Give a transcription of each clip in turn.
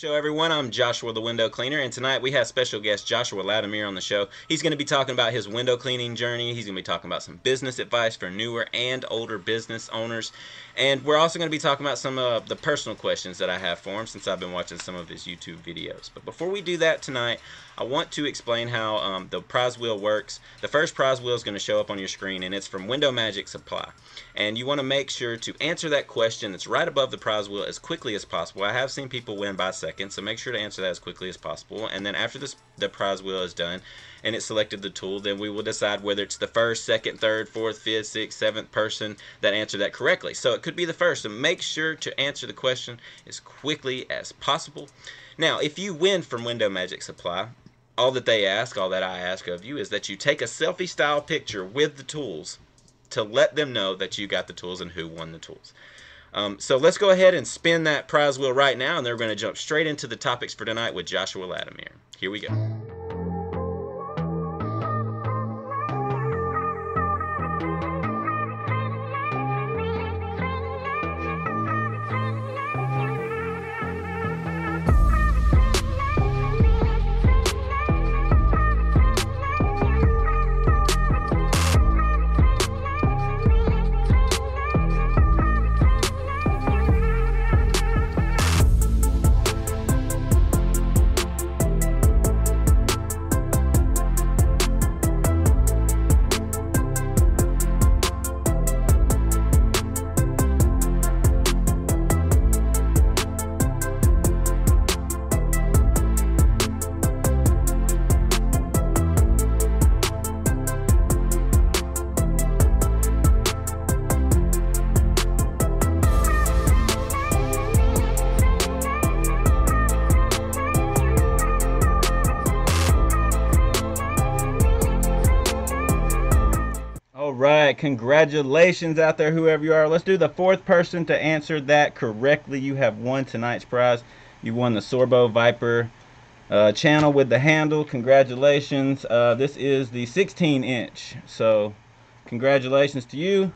show, everyone. I'm Joshua the Window Cleaner, and tonight we have special guest Joshua Latimer on the show. He's going to be talking about his window cleaning journey. He's going to be talking about some business advice for newer and older business owners. And we're also going to be talking about some of the personal questions that I have for him since I've been watching some of his YouTube videos. But before we do that tonight, I want to explain how the prize wheel works. The first prize wheel is going to show up on your screen, and it's from Window Magic Supply. And you want to make sure to answer that question that's right above the prize wheel as quickly as possible. I have seen people win by seconds, so make sure to answer that as quickly as possible. And then after the prize wheel is done and it's selected the tool, then we will decide whether it's the first, second, third, fourth, fifth, sixth, seventh person that answered that correctly. So it could be the first, so make sure to answer the question as quickly as possible. Now, if you win from Window Magic Supply, all that I ask of you is that you take a selfie style picture with the tools to let them know that you got the tools and who won the tools. So let's go ahead and spin that prize wheel right now, and then we're going to jump straight into the topics for tonight with Joshua Latimer. Here we go. Right, congratulations out there, whoever you are. Let's do the fourth person to answer that correctly. You have won tonight's prize. You won the Sorbo Viper channel with the handle. Congratulations. This is the 16-inch. So congratulations to you.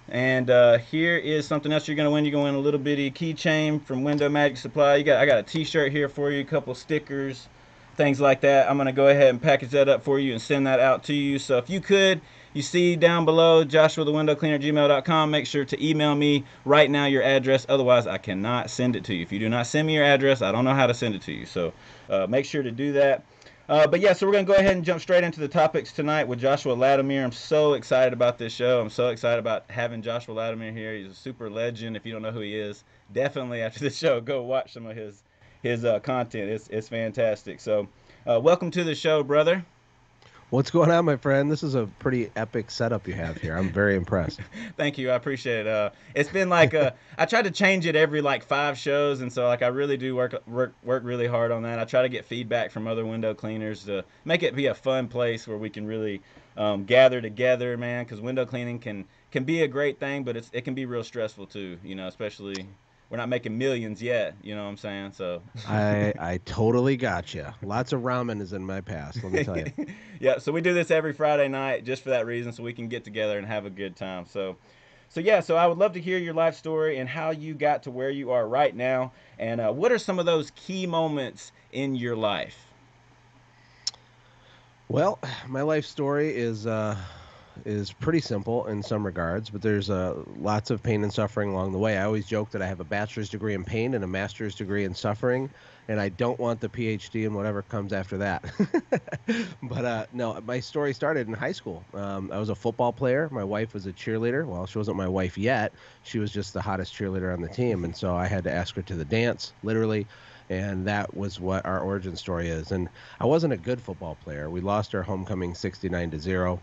And here is something else you're going to win. You're going to win a little bitty keychain from Window Magic Supply. I got a t-shirt here for you, a couple stickers, things like that. I'm going to go ahead and package that up for you and send that out to you. So if you could, you see down below, joshuathewindowcleaner@gmail.com. Make sure to email me right now your address. Otherwise, I cannot send it to you. If you do not send me your address, I don't know how to send it to you. So make sure to do that. But yeah, so we're going to go ahead and jump straight into the topics tonight with Joshua Latimer. I'm so excited about this show. I'm so excited about having Joshua Latimer here. He's a super legend. If you don't know who he is, definitely after the show, go watch some of his content. It's fantastic. So welcome to the show, brother. What's going on, my friend? This is a pretty epic setup you have here. I'm very impressed. Thank you. I appreciate it. It's been like I try to change it every like 5 shows, and so like I really do work really hard on that. I try to get feedback from other window cleaners to make it be a fun place where we can really gather together, man. Because window cleaning can be a great thing, but it can be real stressful too. You know, especially. We're not making millions yet, you know what I'm saying? So I totally got you. Lots of ramen is in my past, let me tell you. Yeah, so we do this every Friday night just for that reason, so we can get together and have a good time. So yeah, so I would love to hear your life story and how you got to where you are right now, and what are some of those key moments in your life? Well, my life story is pretty simple in some regards, but there's lots of pain and suffering along the way. I always joke that I have a bachelor's degree in pain and a master's degree in suffering, and I don't want the PhD in whatever comes after that. But no, my story started in high school. I was a football player. My wife was a cheerleader. Well, she wasn't my wife yet. She was just the hottest cheerleader on the team, and so I had to ask her to the dance, literally. And that was what our origin story is. And I wasn't a good football player. We lost our homecoming 69-0.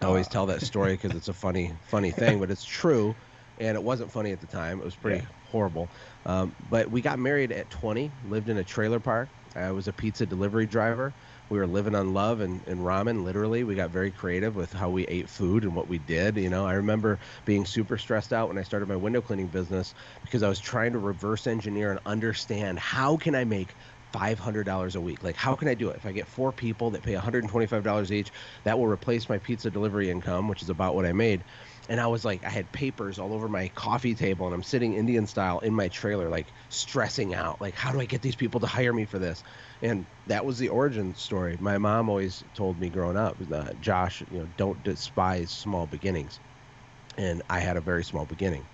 I always tell that story because it's a funny thing, but it's true, and it wasn't funny at the time. It was pretty horrible. But we got married at 20, lived in a trailer park. I was a pizza delivery driver. We were living on love and ramen, literally. We got very creative with how we ate food and what we did. You know, I remember being super stressed out when I started my window cleaning business because I was trying to reverse engineer and understand how can I make $500 a week. Like, how can I do it? If I get 4 people that pay $125 each, that will replace my pizza delivery income, which is about what I made. And I was like, I had papers all over my coffee table, and I'm sitting Indian style in my trailer, like stressing out, like, how do I get these people to hire me for this? And that was the origin story. My mom always told me growing up, Josh, don't despise small beginnings. And I had a very small beginning.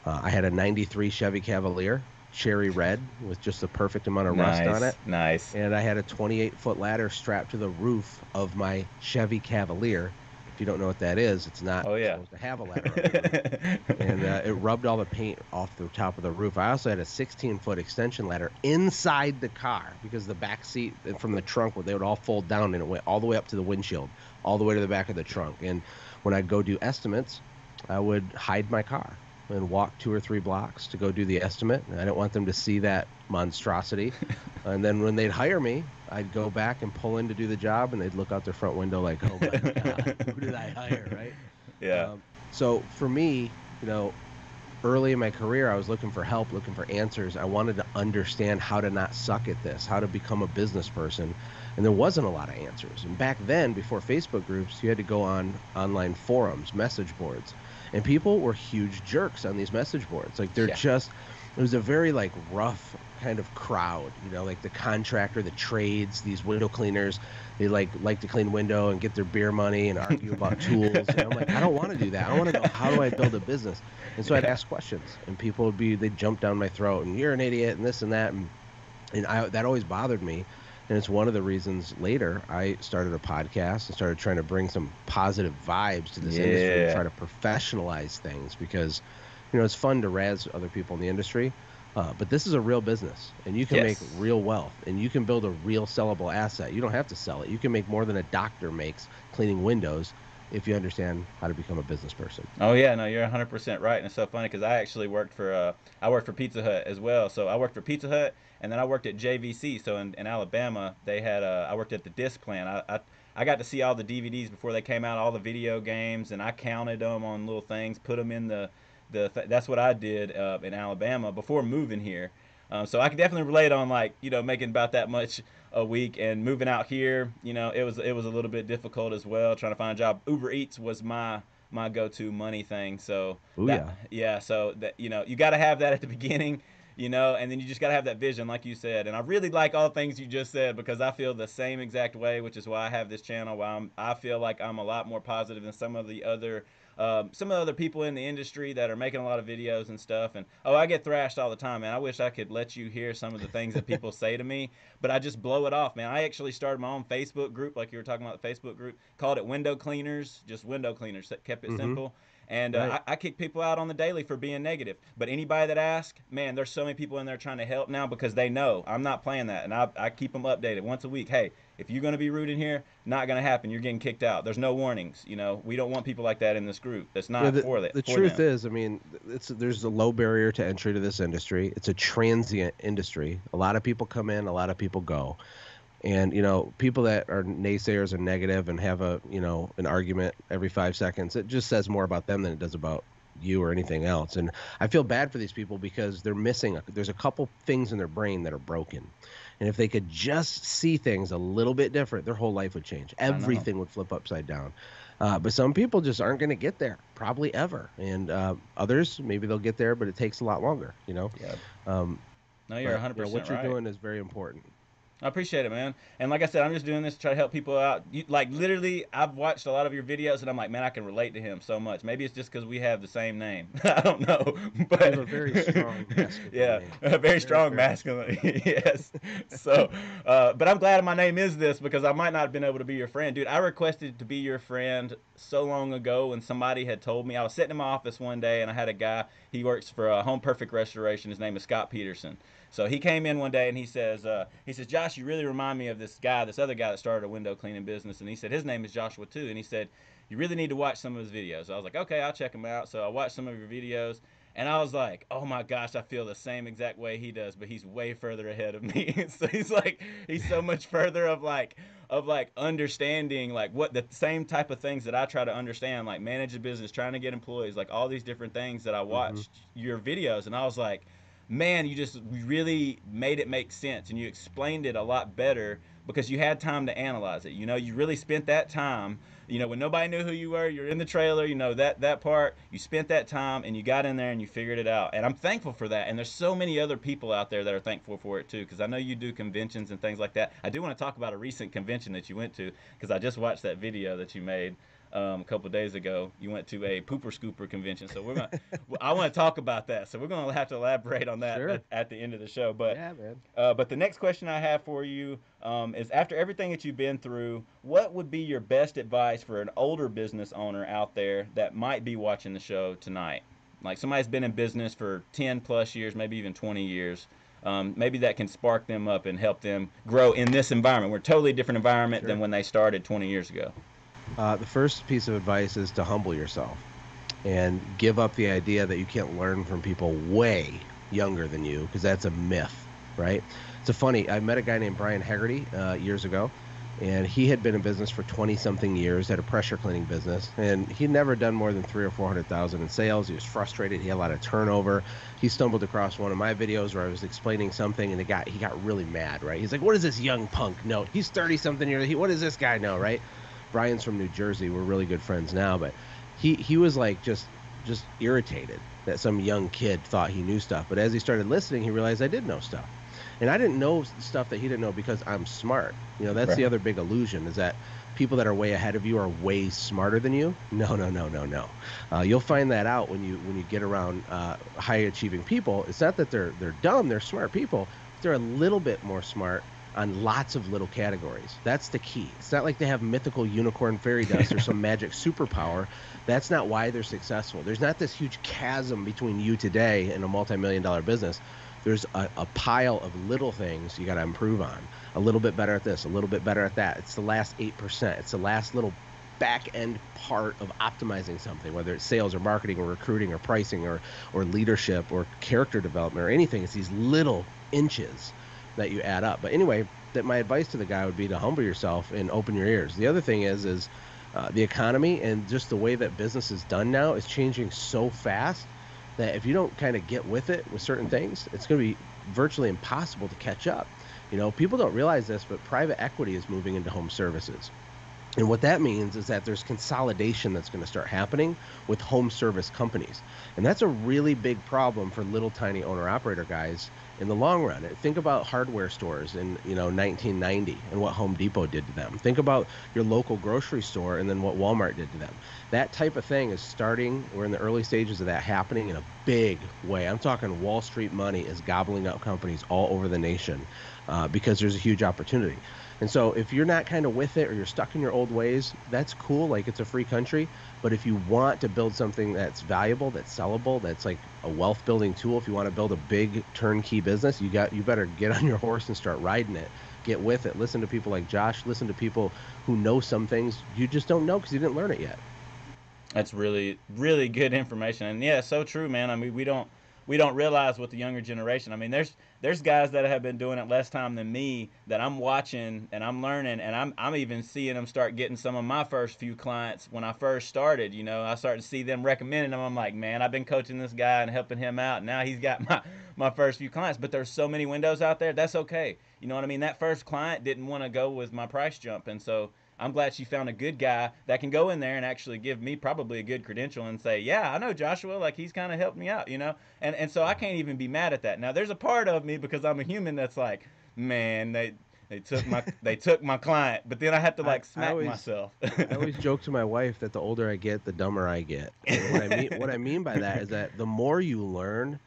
I had a 93 Chevy Cavalier, cherry red, with just the perfect amount of rust on it. Nice. And I had a 28-foot ladder strapped to the roof of my Chevy Cavalier. If you don't know what that is, it's not supposed to have a ladder on the roof. And it rubbed all the paint off the top of the roof. I also had a 16-foot extension ladder inside the car, because the back seat from the trunk, they would all fold down, and it went all the way up to the windshield, all the way to the back of the trunk. And when I'd go do estimates, I would hide my car and walk 2 or 3 blocks to go do the estimate. And I didn't want them to see that monstrosity. And then when they'd hire me, I'd go back and pull in to do the job, and they'd look out their front window like, oh my God, who did I hire, right? Yeah. So for me, early in my career, I was looking for help, looking for answers. I wanted to understand how to not suck at this, how to become a business person. And there wasn't a lot of answers. And back then, before Facebook groups, you had to go on online forums, message boards. And people were huge jerks on these message boards. Like, it was a very like rough kind of crowd, like the contractor, the trades, these window cleaners. They like to clean window and get their beer money and argue about tools. And I'm like, I don't want to do that. I want to know, how do I build a business? And so I'd ask questions, and people they'd jump down my throat, and you're an idiot, and this and that. And that always bothered me. And it's one of the reasons later I started a podcast and started trying to bring some positive vibes to this industry and try to professionalize things, because, it's fun to razz other people in the industry. But this is a real business, and you can make real wealth, and you can build a real sellable asset. You don't have to sell it. You can make more than a doctor makes cleaning windows if you understand how to become a business person. Oh yeah, no, you're 100% right. And it's so funny because I actually worked for Pizza Hut as well. So I worked for Pizza Hut, and then I worked at JVC. So in Alabama, they had I worked at the disc plant. I got to see all the DVDs before they came out, all the video games, and I counted them on little things, put them in that's what I did in Alabama before moving here. So I can definitely relate on making about that much a week, and moving out here, it was a little bit difficult as well, trying to find a job. Uber Eats was my go-to money thing. So so that you got to have that at the beginning, and then you just got to have that vision, like you said. And I really like all things you just said, because I feel the same exact way, which is why I have this channel. Why I feel like I'm a lot more positive than some of the other people in the industry that are making a lot of videos and stuff. And I get thrashed all the time, man. I wish I could let you hear some of the things that people say to me, but I just blow it off, man. I actually started my own Facebook group, like you were talking about, the Facebook group, called it Window Cleaners, just Window Cleaners, kept it simple. And I kick people out on the daily for being negative. But anybody that asks, man, there's so many people in there trying to help now, because they know I'm not playing that. And I keep them updated once a week. Hey, if you're going to be rude in here, not going to happen. You're getting kicked out. There's no warnings. We don't want people like that in this group. That's not for that. The truth is, I mean, there's a low barrier to entry to this industry. It's a transient industry. A lot of people come in, a lot of people go. And, people that are naysayers and negative and have an argument every 5 seconds, it just says more about them than it does about you or anything else. And I feel bad for these people, because they're there's a couple things in their brain that are broken. And if they could just see things a little bit different, their whole life would change. Everything would flip upside down. But some people just aren't going to get there, probably ever. And others, maybe they'll get there, but it takes a lot longer, Yeah. No, you're 100% what you're doing is very important. I appreciate it, man. And like I said, I'm just doing this to try to help people out. Literally, I've watched a lot of your videos, and I'm like, man, I can relate to him so much. Maybe it's just because we have the same name. I don't know. But you have a very strong masculine name. A very strong masculine. Yes. So, but I'm glad my name is this, because I might not have been able to be your friend. Dude, I requested to be your friend so long ago when somebody had told me. I was sitting in my office one day, and I had a guy. He works for Home Perfect Restoration. His name is Scott Peterson. So he came in one day, and he says, Josh, you really remind me of this other guy that started a window cleaning business. And he said, his name is Joshua too. And he said, you really need to watch some of his videos. So I was like, okay, I'll check him out. So I watched some of your videos, and I was like, oh my gosh, I feel the same exact way he does, but he's way further ahead of me. So he's so much further of understanding what the same type of things that I try to understand, like manage a business, trying to get employees, like all these different things that I watched your videos. And I was like, man, you just really made it make sense, and you explained it a lot better because you had time to analyze it. You know, you really spent that time. You know, when nobody knew who you were, you're in the trailer. You know that part. You spent that time, and you got in there and you figured it out. And I'm thankful for that. And there's so many other people out there that are thankful for it too, because I know you do conventions and things like that. I do want to talk about a recent convention that you went to, because I just watched that video that you made a couple of days ago. You went to a pooper scooper convention, so I want to talk about that. So we're gonna have to elaborate on that Sure. at the end of the show. But Yeah, man. but the next question I have for you is, after everything that you've been through, what would be your best advice for an older business owner out there that might be watching the show tonight? Like somebody's been in business for 10 plus years, maybe even 20 years. Maybe that can spark them up and help them grow in this environment. We're a totally different environment than Sure. when they started 20 years ago. The first piece of advice is to humble yourself and give up the idea that you can't learn from people way younger than you, because that's a myth, right? I met a guy named Brian Haggerty years ago, and he had been in business for 20 something years, had a pressure cleaning business, and he'd never done more than 300 or 400,000 in sales. He was frustrated. He had a lot of turnover. He stumbled across one of my videos where I was explaining something, and he got really mad, right? He's like, what does this young punk know? He's 30 something years. What does this guy know, right? Brian's from New Jersey. We're really good friends now, but he was like just irritated that some young kid thought he knew stuff. But as he started listening, he realized I did know stuff. And I didn't know stuff that he didn't know because I'm smart. You know, that's the Right. other big illusion, is that people that are way ahead of you are way smarter than you. No, no, no, no, no. You'll find that out when you get around high achieving people. It's not that they're dumb; they're smart people. They're a little bit more smart on lots of little categories. That's the key. It's not like they have mythical unicorn fairy dust or some magic superpower. That's not why they're successful. There's not this huge chasm between you today and a multi-million-dollar business. There's a pile of little things you got to improve on. A little bit better at this, a little bit better at that. It's the last 8%. It's the last little back end part of optimizing something, whether it's sales or marketing or recruiting or pricing or leadership or character development or anything. It's these little inches that you add up. But anyway, that my advice to the guy would be to humble yourself and open your ears. The other thing is the economy and just the way that business is done now is changing so fast that if you don't kind of get with it with certain things, it's going to be virtually impossible to catch up. You know, people don't realize this, but private equity is moving into home services. And what that means is that there's consolidation that's going to start happening with home service companies. And that's a really big problem for little tiny owner operator guys in the long run. Think about hardware stores in, 1990 and what Home Depot did to them. Think about your local grocery store and then what Walmart did to them. That type of thing is starting. We're in the early stages of that happening in a big way. I'm talking Wall Street money is gobbling up companies all over the nation because there's a huge opportunity. And so if you're not kind of with it or you're stuck in your old ways, that's cool. Like, it's a free country. But if you want to build something that's valuable, that's sellable, that's like a wealth building tool, if you want to build a big turnkey business, you better get on your horse and start riding it. Get with it. Listen to people like Josh. Listen to people who know some things you just don't know because you didn't learn it yet. That's really, really good information, and yeah, so true, man. I mean, we don't realize with the younger generation. I mean, there's guys that have been doing it less time than me that I'm watching and I'm learning, and I'm even seeing them start getting some of my first few clients when I first started. You know, I started to see them recommending them. I'm like, man, I've been coaching this guy and helping him out. And now he's got my first few clients. But there's so many windows out there. That's okay. You know what I mean? That first client didn't want to go with my price jump, and so I'm glad she found a good guy that can go in there and actually give me probably a good credential and say, yeah, I know Joshua, like he's kind of helped me out, you know? And so I can't even be mad at that. Now there's a part of me, because I'm a human, that's like, man, they took my client, but then I have to I, like I smack always myself. I always joke to my wife that the older I get, the dumber I get. And what I mean by that is that the more you learn,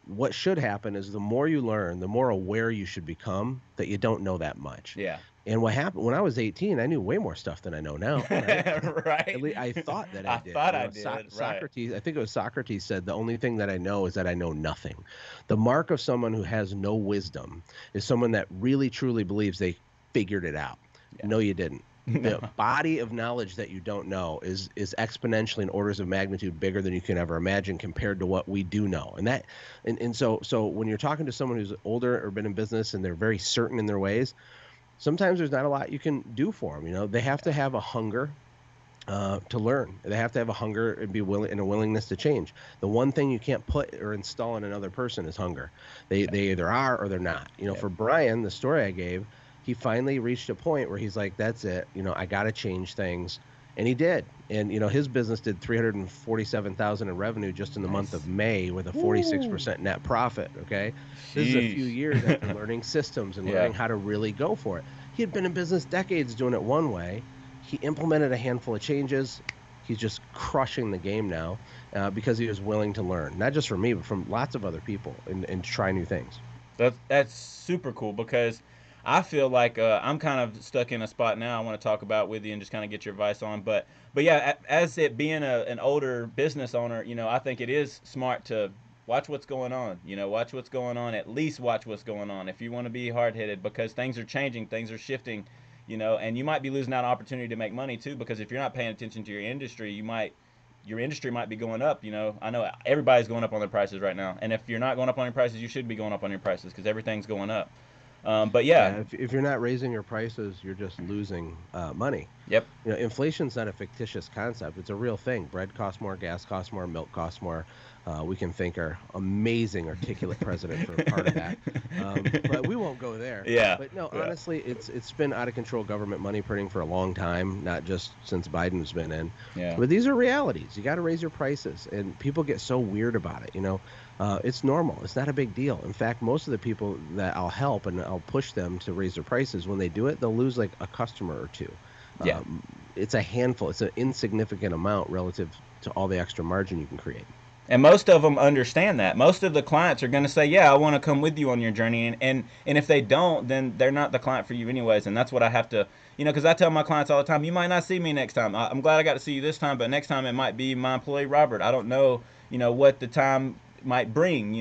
what should happen is the more you learn, the more aware you should become that you don't know that much. Yeah. And what happened when I was 18, I knew way more stuff than I know now, right? At Right. least I thought that I I did. thought I did. Right. Socrates, I think it was Socrates said, the only thing that I know is that I know nothing. The mark of someone who has no wisdom is someone that really truly believes they figured it out. Yeah. No, you didn't. No. The body of knowledge that you don't know is exponentially in orders of magnitude bigger than you can ever imagine compared to what we do know. And so when you're talking to someone who's older or been in business and they're very certain in their ways, sometimes there's not a lot you can do for them. You know, they have to have a hunger to learn. They have to have a hunger and be willing and a willingness to change. The one thing you can't put or install in another person is hunger. They either are or they're not. Yeah. For Brian, the story I gave, he finally reached a point where he's like, "That's it. I got to change things," and he did. And his business did 347,000 in revenue just in the month Nice. of May with a 46% net profit. Okay, this is a few Sheesh. years after learning systems and Yeah. learning how to really go for it. He had been in business decades doing it one way. He implemented a handful of changes. He's just crushing the game now because he was willing to learn, not just from me, but from lots of other people and try new things. That's super cool because I feel like I'm kind of stuck in a spot now. I want to talk about with you and just kind of get your advice on. But yeah, as it being an older business owner, I think it is smart to watch what's going on. Watch what's going on. At least watch what's going on if you want to be hard headed because things are changing, things are shifting. And you might be losing out on opportunity to make money too because if you're not paying attention to your industry might be going up. I know everybody's going up on their prices right now, and if you're not going up on your prices, you should be going up on your prices because everything's going up. But yeah, Yeah, if you're not raising your prices, you're just losing money. yep, Inflation's not a fictitious concept; it's a real thing. Bread costs more, gas costs more, milk costs more. We can thank our amazing, articulate president for part of that, but we won't go there. yeah, But no, yeah, honestly, it's been out of control government money printing for a long time, not just since Biden's been in. yeah, But these are realities. You got to raise your prices, and people get so weird about it. It's normal. It's not a big deal. In fact, most of the people that I'll help and I'll push them to raise their prices, when they do it, they'll lose like a customer or two. yeah. It's a handful. It's an insignificant amount relative to all the extra margin you can create. And most of them understand that. Most of the clients are going to say, "Yeah, I want to come with you on your journey." And if they don't, then they're not the client for you anyways. And that's what I have to, because I tell my clients all the time, "You might not see me next time. I'm glad I got to see you this time, but next time it might be my employee Robert. I don't know, what the time might bring.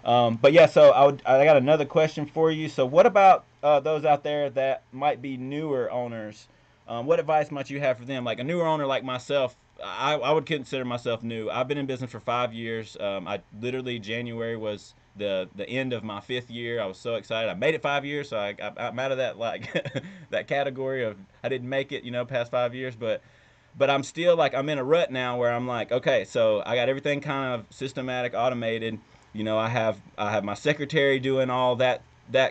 But yeah, so I got another question for you. So what about those out there that might be newer owners? What advice might you have for them? Like a newer owner like myself, I would consider myself new. I've been in business for 5 years. I literally January was the end of my 5th year. I was so excited. I made it 5 years, so I'm out of that like that category of I didn't make it, past 5 years, but I'm still like I'm in a rut now where I'm like, okay, so I got everything kind of systematic, automated. I have my secretary doing all that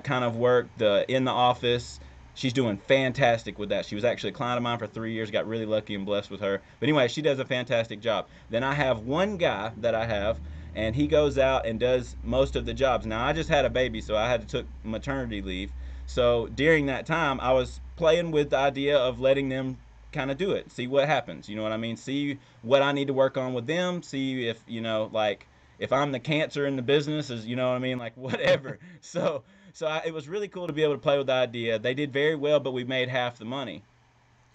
kind of work, the in the office. She's doing fantastic with that. She was actually a client of mine for 3 years. Got really lucky and blessed with her. But anyway, she does a fantastic job. Then I have one guy that I have, and he goes out and does most of the jobs. Now I just had a baby, so I had to took maternity leave. So during that time, I was playing with the idea of letting them kind of do it, see what happens. You know what I mean? See what I need to work on with them. See if like if I'm the cancer in the business, is what I mean, like whatever. So it was really cool to be able to play with the idea. They did very well, but we made half the money.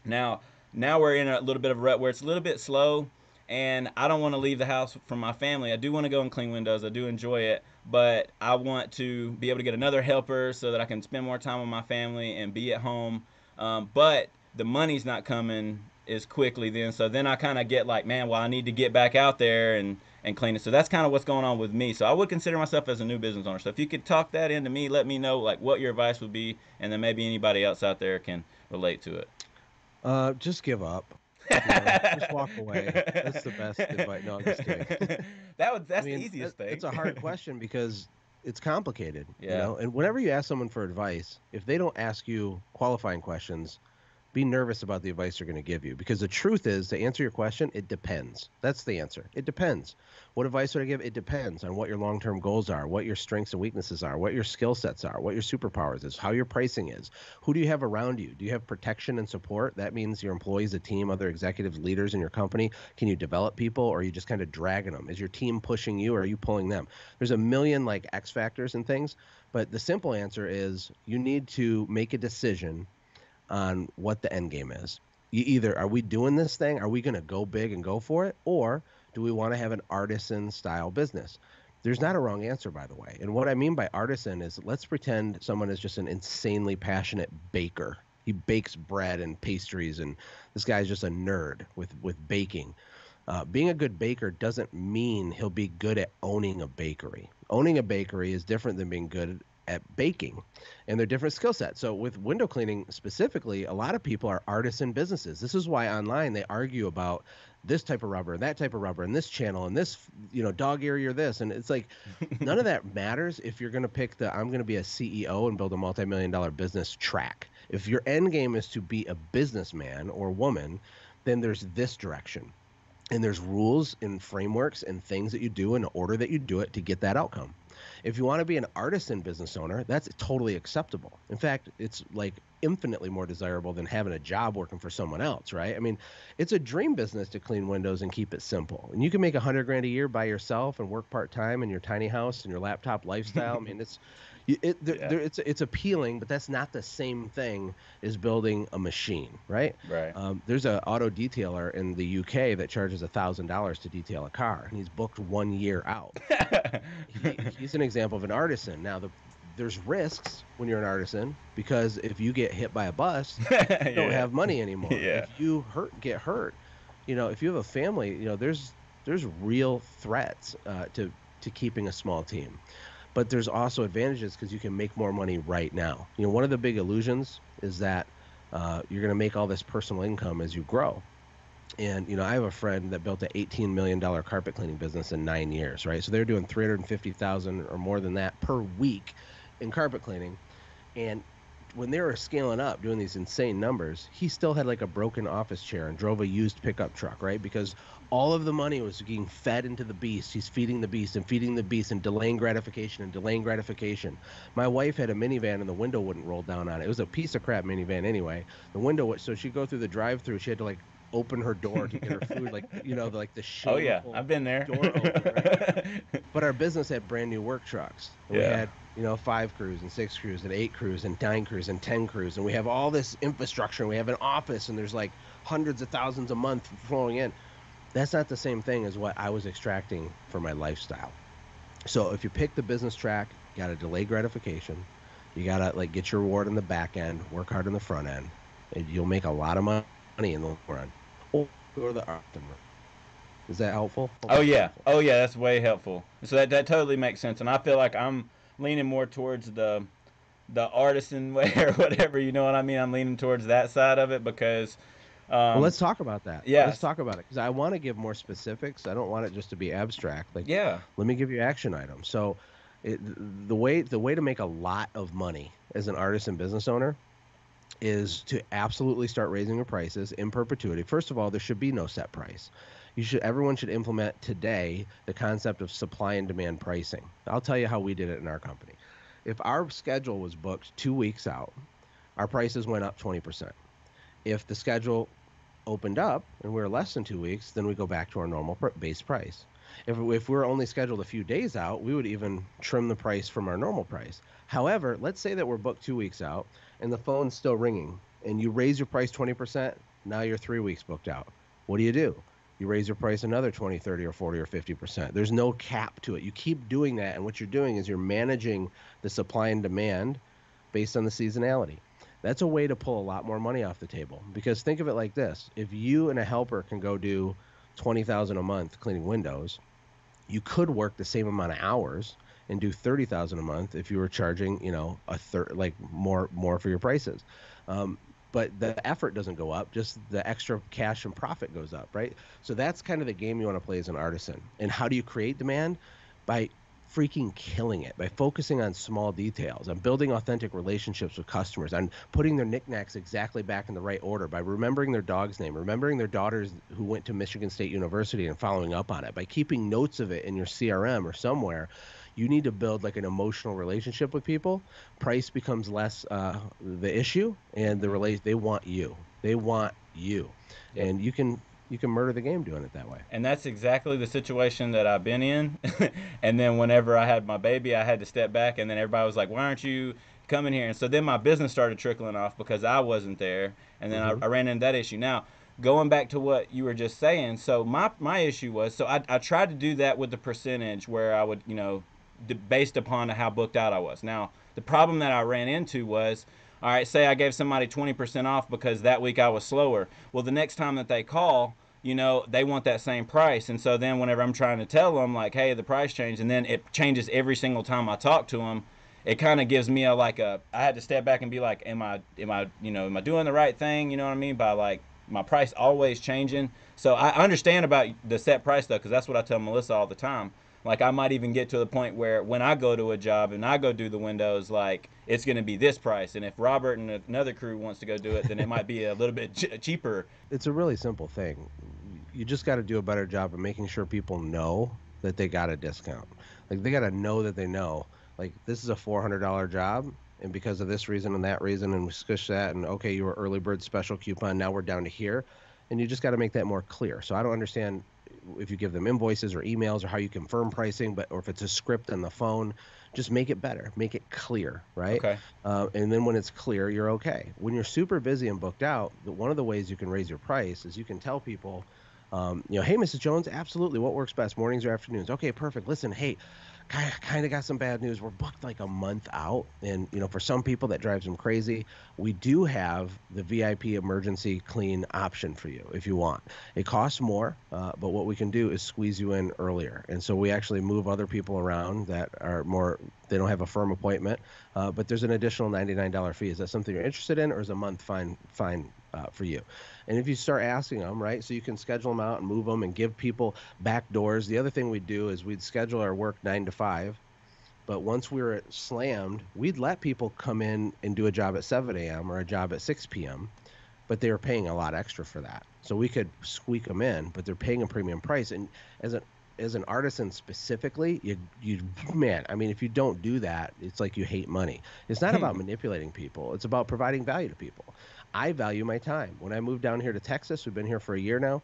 Now, now we're in a little bit of a rut where it's a little bit slow, and I don't want to leave the house from my family. I do want to go and clean windows. I do enjoy it, but I want to be able to get another helper so that I can spend more time with my family and be at home. But the money's not coming as quickly then. So then I kind of get like, man, well, I need to get back out there and clean it. So that's kind of what's going on with me. So I would consider myself as a new business owner. So if you could talk that into me, let me know like what your advice would be, and then maybe anybody else out there can relate to it. Just give up. Just walk away. That's the best advice. No, I'm just kidding. I That's the mean, easiest thing. it's a hard question because it's complicated, Yeah. And whenever you ask someone for advice, if they don't ask you qualifying questions, be nervous about the advice they're going to give you, because the truth is, to answer your question, it depends. That's the answer. It depends. What advice would I give? It depends on what your long-term goals are, what your strengths and weaknesses are, what your skill sets are, what your superpowers is, how your pricing is. Who do you have around you? Do you have protection and support? That means your employees, a team, other executives, leaders in your company. Can you develop people, or are you just kind of dragging them? Is your team pushing you, or are you pulling them? There's a million like X factors and things, but the simple answer is you need to make a decision on what the end game is. You either, are we doing this thing? Are we going to go big and go for it? Or do we want to have an artisan style business? There's not a wrong answer, by the way. And what I mean by artisan is, let's pretend someone is just an insanely passionate baker. He bakes bread and pastries, and this guy's just a nerd with baking. Being a good baker doesn't mean he'll be good at owning a bakery. Owning a bakery is different than being good at baking, and they're different skill sets. So with window cleaning specifically, a lot of people are artisan businesses. This is why online they argue about this type of rubber, that type of rubber, and this channel, and this, dog ear, or this. And it's like none of that matters if you're going to pick the I'm going to be a CEO and build a multi-million-dollar business track. If your end game is to be a businessman or woman, then there's this direction. And there's rules and frameworks and things that you do in the order that you do it to get that outcome. If you want to be an artisan business owner, that's totally acceptable. In fact, it's like infinitely more desirable than having a job working for someone else, right? I mean, it's a dream business to clean windows and keep it simple. And you can make $100,000 a year by yourself and work part-time in your tiny house and your laptop lifestyle. I mean, it's appealing, but that's not the same thing as building a machine, right? Right. There's an auto detailer in the UK that charges $1,000 to detail a car, and he's booked 1 year out. He's an example of an artisan. Now, there's risks when you're an artisan, because if you get hit by a bus, you don't have money anymore. Yeah. If you get hurt, if you have a family, there's real threats to keeping a small team. But there's also advantages because you can make more money right now. One of the big illusions is that you're going to make all this personal income as you grow. And, I have a friend that built an $18 million carpet cleaning business in 9 years, right? So they're doing $350,000 or more than that per week in carpet cleaning. And when they were scaling up, doing these insane numbers, he still had like a broken office chair and drove a used pickup truck, right? Because all of the money was being fed into the beast. He's feeding the beast and feeding the beast and delaying gratification and delaying gratification. My wife had a minivan and the window wouldn't roll down on it. It was a piece of crap minivan anyway. The window, so she'd go through the drive-through. She had to like open her door to get her food, like the shameful. Oh yeah, I've been there. Door open, right? But our business had brand new work trucks. And we had 5 crews and 6 crews and 8 crews and 9 crews and 10 crews, and we have all this infrastructure. And we have an office, and there's like hundreds of thousands a month flowing in. That's not the same thing as what I was extracting for my lifestyle. So if you pick the business track, you got to delay gratification. You got to like get your reward in the back end, work hard in the front end, and you'll make a lot of money in the long run. Or go to the art route. Is that helpful? Oh yeah, that's way helpful. So that totally makes sense, and I feel like I'm leaning more towards the artisan way or whatever. You know what I mean? I'm leaning towards that side of it because. Well, let's talk about that. Yeah. Let's talk about it because I want to give more specifics. I don't want it just to be abstract. Like, yeah. Let me give you action items. So, the way to make a lot of money as an artisan business owner is to absolutely start raising your prices in perpetuity. First of all, there should be no set price. Everyone should implement today the concept of supply and demand pricing. I'll tell you how we did it in our company. If our schedule was booked 2 weeks out, our prices went up 20%. If the schedule opened up and we're less than 2 weeks, then we go back to our normal base price. If we're only scheduled a few days out, we would even trim the price from our normal price. However, let's say that we're booked 2 weeks out and the phone's still ringing and you raise your price 20%, now you're 3 weeks booked out. What do? You raise your price another 20, 30, or 40, or 50%. There's no cap to it. You keep doing that, and what you're doing is you're managing the supply and demand based on the seasonality. That's a way to pull a lot more money off the table, because think of it like this. If you and a helper can go do $20,000 a month cleaning windows, you could work the same amount of hours and do $30,000 a month if you were charging, a third, like more for your prices. But the effort doesn't go up, just the extra cash and profit goes up, right? So that's kind of the game you want to play as an artisan. And how do you create demand? By freaking killing it, by focusing on small details, on building authentic relationships with customers, on putting their knickknacks exactly back in the right order, by remembering their dog's name, remembering their daughters who went to Michigan State University and following up on it, by keeping notes of it in your CRM or somewhere. You need to build like an emotional relationship with people. Price becomes less the issue, and they want you. They want you, yep. And you can murder the game doing it that way. And that's exactly the situation that I've been in. And then whenever I had my baby, I had to step back, and then everybody was like, "Why aren't you coming here?" And so then my business started trickling off because I wasn't there, and then I ran into that issue. Now, going back to what you were just saying, so my issue was, so I tried to do that with the percentage where I would, based upon how booked out I was. Now, the problem that I ran into was, all right, say I gave somebody 20% off because that week I was slower. Well, the next time that they call, they want that same price. And so then whenever I'm trying to tell them, like, hey, the price changed, and then it changes every single time I talk to them, it kind of gives me I had to step back and be like, am I doing the right thing? You know what I mean? By like my price always changing. So I understand about the set price though, because that's what I tell Melissa all the time. Like I might even get to the point where when I go to a job and I go do the windows, like it's going to be this price, and if Robert and another crew wants to go do it, then it might be a little bit cheaper. It's a really simple thing. You just got to do a better job of making sure people know that they got a discount. Like they got to know that they know, like this is a $400 job, and because of this reason and that reason, and we squish that, and okay, you were early bird special coupon, now we're down to here, and you just got to make that more clear. So I don't understand if you give them invoices or emails or how you confirm pricing, but or if it's a script on the phone, just make it better, make it clear, right? Okay. And then when it's clear, you're okay. When you're super busy and booked out, one of the ways you can raise your price is you can tell people, hey, Mrs. Jones, absolutely, what works best, mornings or afternoons? Okay, perfect. Listen, hey, kind of got some bad news. We're booked like a month out, and for some people that drives them crazy. We do have the VIP emergency clean option for you if you want. It costs more, but what we can do is squeeze you in earlier, and so we actually move other people around that are more. They don't have a firm appointment, but there's an additional $99 fee. Is that something you're interested in, or is a month fine for you? And if you start asking them, right, so you can schedule them out and move them and give people back doors. The other thing we'd do is we'd schedule our work 9 to 5, but once we were slammed, we'd let people come in and do a job at 7 a.m. or a job at 6 p.m., but they were paying a lot extra for that. So we could squeak them in, but they're paying a premium price. And as an artisan specifically, man, I mean, if you don't do that, it's like you hate money. It's not about manipulating people. It's about providing value to people. I value my time. When I moved down here to Texas, we've been here for a year now.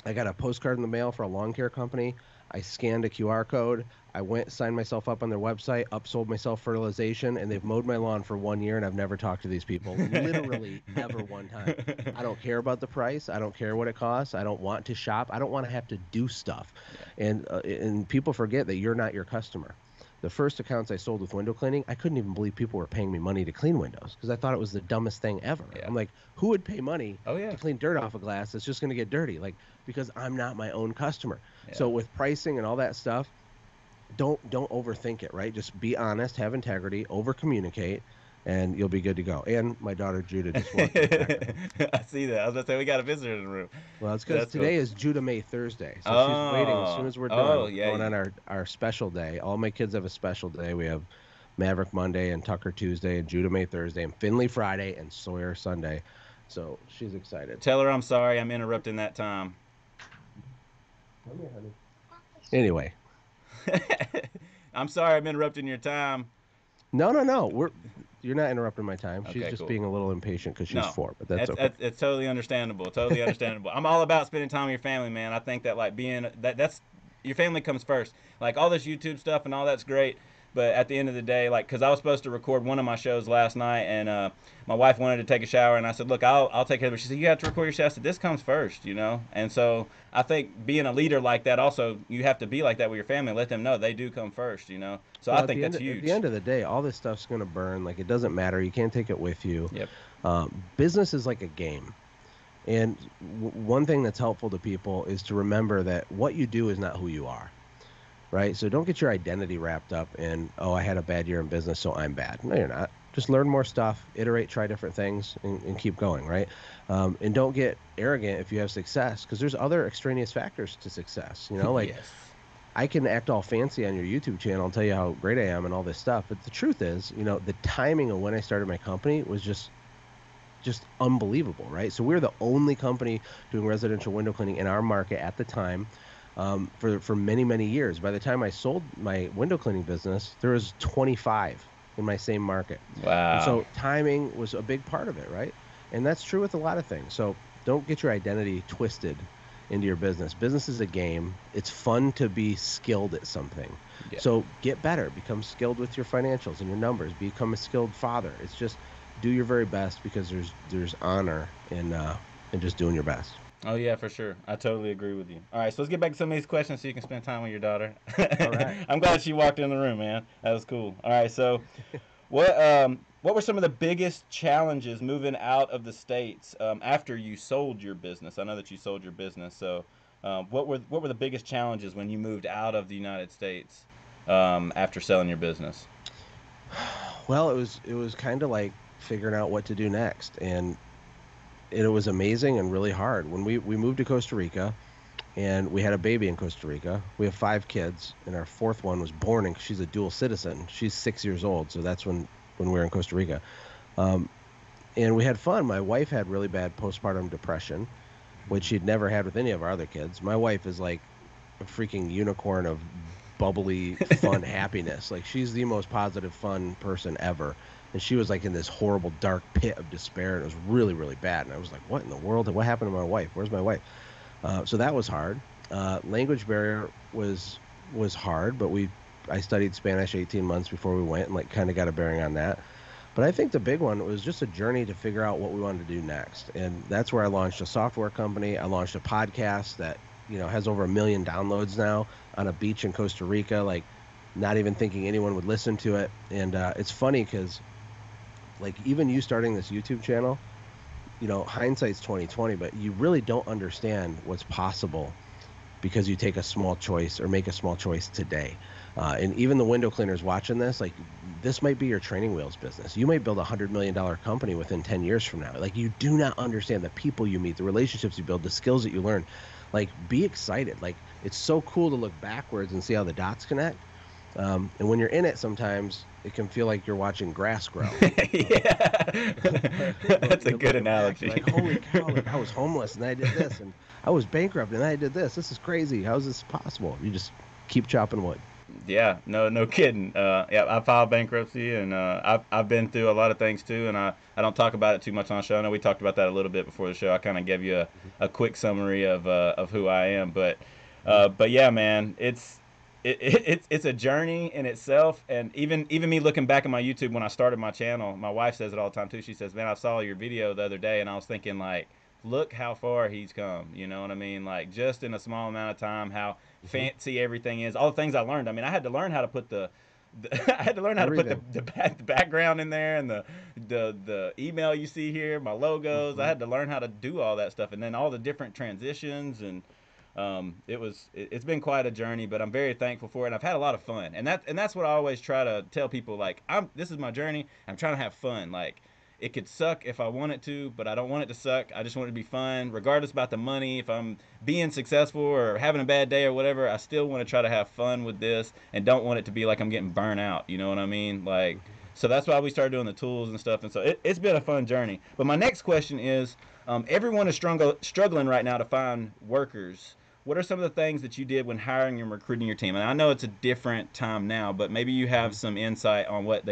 I got a postcard in the mail for a lawn care company. I scanned a QR code. I went, signed myself up on their website, upsold myself fertilization, and they've mowed my lawn for 1 year, and I've never talked to these people. Literally never one time. I don't care about the price. I don't care what it costs. I don't want to shop. I don't want to have to do stuff. Yeah. And people forget that you're not your customer. The first accounts I sold with window cleaning, I couldn't even believe people were paying me money to clean windows because I thought it was the dumbest thing ever. Yeah. I'm like, who would pay money to clean dirt off a glass that's just going to get dirty? Like, because I'm not my own customer. Yeah. So with pricing and all that stuff, don't overthink it, right? Just be honest, have integrity, over communicate, and you'll be good to go. And my daughter Judah just walked in. I see that. I was about to say we got a visitor in the room. Well, it's because today is Judah May Thursday, so she's waiting. As soon as we're done, going on our special day. All my kids have a special day. We have Maverick Monday and Tucker Tuesday and Judah May Thursday and Finley Friday and Sawyer Sunday. So she's excited. Tell her I'm sorry. I'm interrupting that time. Come here, honey. Anyway. I'm sorry I'm interrupting your time. No. You're not interrupting my time. She's just being a little impatient because she's 4, but that's okay. It's totally understandable. Totally understandable. I'm all about spending time with your family, man. I think that like that's your family comes first. Like all this YouTube stuff and all that's great, but at the end of the day, like because I was supposed to record one of my shows last night, and my wife wanted to take a shower, and I said, look, I'll take care of it. She said, you have to record your show. I said, this comes first, And so I think being a leader like that, also you have to be like that with your family. Let them know they do come first, So I think that's huge. At the end of the day, all this stuff's gonna burn. Like it doesn't matter. You can't take it with you. Yep. Business is like a game. And one thing that's helpful to people is to remember that what you do is not who you are. Right? So don't get your identity wrapped up in, I had a bad year in business, so I'm bad. No, you're not. Just learn more stuff, iterate, try different things, and keep going, right? And don't get arrogant if you have success, because there's other extraneous factors to success. Like yes. I can act all fancy on your YouTube channel and tell you how great I am and all this stuff, but the truth is, the timing of when I started my company was just unbelievable, right? So we're the only company doing residential window cleaning in our market at the time. For many, many years. By the time I sold my window cleaning business, there was 25 in my same market. Wow. And so timing was a big part of it, right? And that's true with a lot of things. So don't get your identity twisted into your business. Business is a game. It's fun to be skilled at something. Yeah. So get better. Become skilled with your financials and your numbers. Become a skilled father. It's just do your very best because there's honor in just doing your best. Oh, yeah, for sure. I totally agree with you. All right, so let's get back to some of these questions so you can spend time with your daughter. All right. I'm glad she walked in the room, man. That was cool. All right, so what were some of the biggest challenges moving out of the States after you sold your business? I know that you sold your business, so what were the biggest challenges when you moved out of the United States after selling your business? Well, it was kind of like figuring out what to do next, and it was amazing and really hard. When we moved to Costa Rica, and we had a baby in Costa Rica. We have 5 kids, and our fourth one was born, and she's a dual citizen. She's 6 years old, so that's when we were in Costa Rica. Um, and we had fun. My wife had really bad postpartum depression, which she'd never had with any of our other kids. My wife is like a freaking unicorn of bubbly, fun happiness. Like she's the most positive, fun person ever. And she was like in this horrible, dark pit of despair, and it was really, really bad. And I was like, "What in the world? What happened to my wife? Where's my wife?" So that was hard. Language barrier was hard, but I studied Spanish 18 months before we went, and like kind of got a bearing on that. But I think the big one was just a journey to figure out what we wanted to do next. And that's where I launched a software company. I launched a podcast that, has over 1 million downloads now on a beach in Costa Rica, like not even thinking anyone would listen to it. And it's funny because like even you starting this YouTube channel, hindsight's 2020, but you really don't understand what's possible because you take a small choice or make a small choice today. And even the window cleaners watching this, like this might be your training wheels business. You might build $100 million company within 10 years from now. Like you do not understand the people you meet, the relationships you build, the skills that you learn. Like be excited. Like it's so cool to look backwards and see how the dots connect. And when you're in it, sometimes it can feel like you're watching grass grow. Yeah, that's a good analogy. Like, holy cow, like I was homeless and I did this, and I was bankrupt and I did this. This is crazy. How is this possible? You just keep chopping wood. Yeah, no kidding. Yeah, I filed bankruptcy, and I've been through a lot of things too, and I don't talk about it too much on the show. I know we talked about that a little bit before the show. I kind of gave you a quick summary of who I am, but yeah, man, it's a journey in itself, and even me looking back at my YouTube when I started my channel, my wife says it all the time too. She says, "Man, I saw your video the other day, and I was thinking like, look how far he's come." You know what I mean? Like just in a small amount of time, how Hmm. fancy everything is. All the things I learned. I mean, I had to learn how to put I had to learn how to put Everything. the background in there and the email you see here, my logos. I Hmm. had to learn how to do all that stuff, and then all the different transitions and it's been quite a journey, but I'm very thankful for it. And I've had a lot of fun, and that's what I always try to tell people. Like this is my journey. I'm trying to have fun. Like it could suck if I want it to, but I don't want it to suck. I just want it to be fun, regardless about the money. If I'm being successful or having a bad day or whatever, I still want to try to have fun with this and don't want it to be like I'm getting burnt out. You know what I mean? Like, so that's why we started doing the tools and stuff. And so it's been a fun journey. But my next question is, everyone is struggling right now to find workers. What are some of the things that you did when hiring and recruiting your team? And I know it's a different time now, but maybe you have Hmm. some insight on what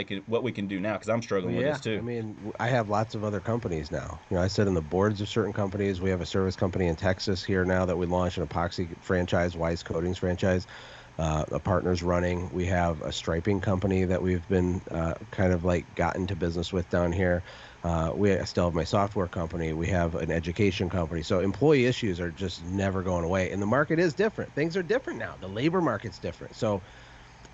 we can do now, because I'm Well, struggling with yeah. this I too. mean, I have lots of other companies now. I sit in the boards of certain companies. We have a service company in Texas here now that we launched an epoxy franchise, Wise Coatings franchise. A partner's running. We have a striping company that we've been kind of like got into business with down here. We still have my software company. We have an education company. So employee issues are just never going away. And the market is different. Things are different now. The labor market's different. So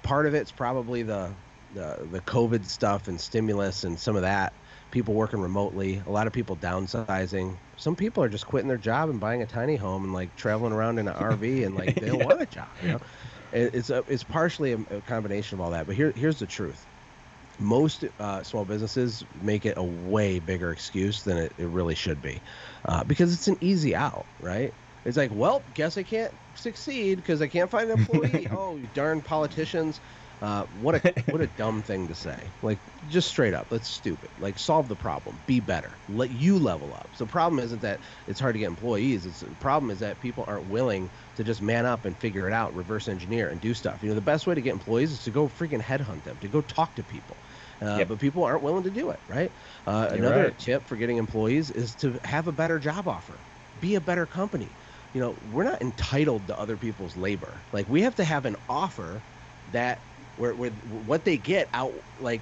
part of it's probably the COVID stuff and stimulus and some of that. People working remotely, a lot of people downsizing. Some people are just quitting their job and buying a tiny home and like traveling around in an RV and like they don't Yeah. want a job. It's partially a combination of all that. But here's the truth. Most small businesses make it a way bigger excuse than it really should be, because it's an easy out, right? It's like, well, guess I can't succeed because I can't find an employee. Oh, you darn politicians! What a dumb thing to say. Like, just straight up, that's stupid. Like, solve the problem, be better, let you level up. So the problem isn't that it's hard to get employees. The problem is that people aren't willing to just man up and figure it out, reverse engineer, and do stuff. The best way to get employees is to go freaking headhunt them, to go talk to people. Yep. But people aren't willing to do it, right? You're Another right. tip for getting employees is to have a better job offer, be a better company. We're not entitled to other people's labor. Like we have to have an offer that where what they get out like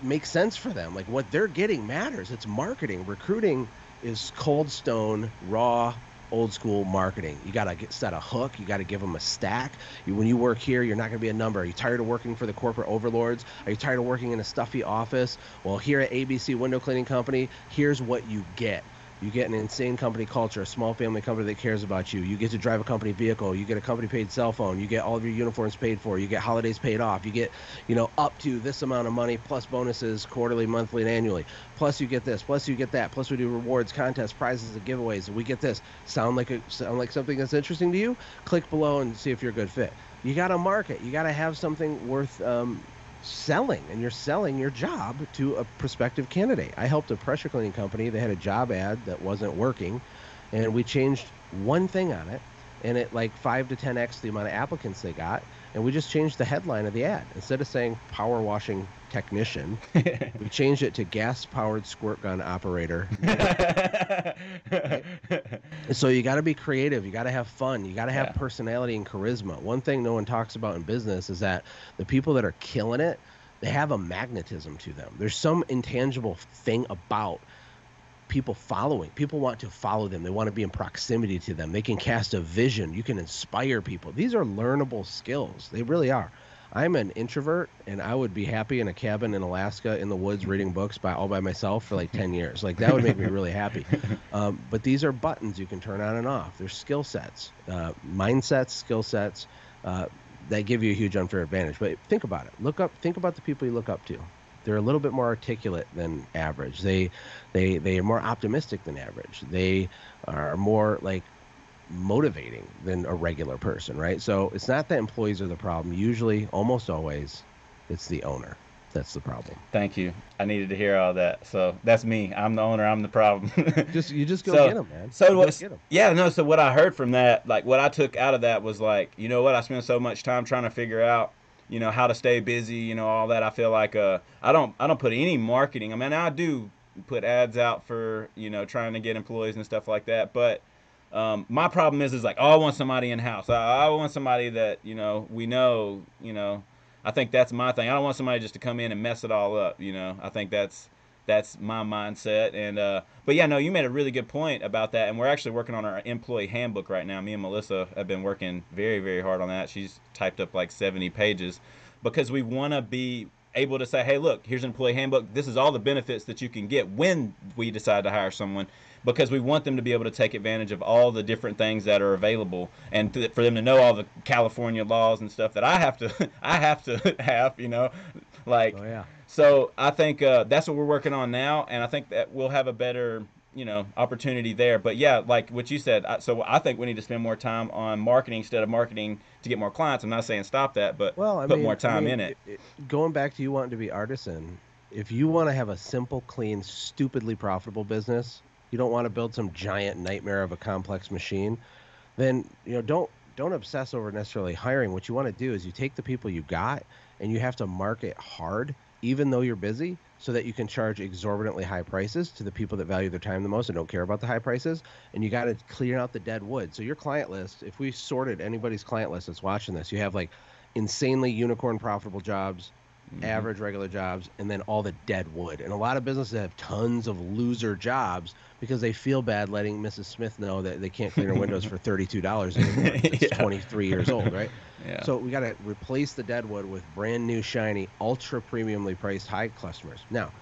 makes sense for them. Like what they're getting matters. It's marketing. Recruiting is cold stone, raw, old school marketing. You got to set a hook. You got to give them a stack. When you work here, you're not going to be a number. Are you tired of working for the corporate overlords? Are you tired of working in a stuffy office? Well, here at ABC Window Cleaning Company, here's what you get. You get an insane company culture, a small family company that cares about you. You get to drive a company vehicle. You get a company paid cell phone. You get all of your uniforms paid for. You get holidays paid off. You get, up to this amount of money plus bonuses quarterly, monthly, and annually. Plus you get this. Plus you get that. Plus we do rewards, contests, prizes, and giveaways. And we get this. Sound like something that's interesting to you? Click below and see if you're a good fit. You got to market. You got to have something worth selling, and you're selling your job to a prospective candidate. I helped a pressure cleaning company. They had a job ad that wasn't working, and we changed one thing on it, and it like 5 to 10x the amount of applicants they got. And we just changed the headline of the ad. Instead of saying power washing technician, we changed it to gas powered squirt gun operator. Right? So you got to be creative. You got to have fun. You got to have personality and charisma. One thing no one talks about in business is that the people that are killing it, they have a magnetism to them. There's some intangible thing about people want to follow them. They want to be in proximity to them. They can cast a vision. You can inspire people. These are learnable skills. They really are. I'm an introvert, and I would be happy in a cabin in Alaska in the woods reading books all by myself for like 10 years. Like that would make me really happy. But these are buttons you can turn on and off. There's skill sets, mindsets, skill sets that give you a huge unfair advantage. But think about it. Think about the people you look up to. They're a little bit more articulate than average. They are more optimistic than average. They are more like motivating than a regular person, right? So it's not that employees are the problem. Usually, almost always, it's the owner that's the problem. Thank you. I needed to hear all that. So that's me. I'm the owner. I'm the problem. You just go get them, man. So what? Yeah, no. So what I heard from that, like what I took out of that was like, you know what? I spend so much time trying to figure out, how to stay busy, all that. I feel like I don't put any marketing. I mean, I do put ads out for, trying to get employees and stuff like that. But my problem is like, oh, I want somebody in house. I want somebody that, we know, I think that's my thing. I don't want somebody just to come in and mess it all up. I think that's my mindset. And but yeah, no, you made a really good point about that. And we're actually working on our employee handbook right now. Me and Melissa have been working very, very hard on that. She's typed up like 70 pages because we want to be able to say, hey, look, here's an employee handbook. This is all the benefits that you can get when we decide to hire someone, because we want them to be able to take advantage of all the different things that are available, and for them to know all the California laws and stuff that I have to have, like. Oh, yeah. So I think that's what we're working on now, and I think that we'll have a better, opportunity there. But yeah, like what you said, so I think we need to spend more time on marketing instead of marketing to get more clients. I'm not saying stop that, but put more time in it. Going back to you wanting to be artisan, if you want to have a simple, clean, stupidly profitable business, you don't want to build some giant nightmare of a complex machine, then don't obsess over necessarily hiring. What you want to do is you take the people you got and you have to market hard, even though you're busy, so that you can charge exorbitantly high prices to the people that value their time the most and don't care about the high prices. And you got to clear out the dead wood. So your client list, if we sorted anybody's client list that's watching this, you have like insanely unicorn profitable jobs, average regular jobs, and then all the dead wood. And a lot of businesses have tons of loser jobs because they feel bad letting Mrs. Smith know that they can't clean her windows for $32 anymore. It's 23 years old, right? Yeah. So we got to replace the dead wood with brand new, shiny, ultra premiumly priced high customers. Now,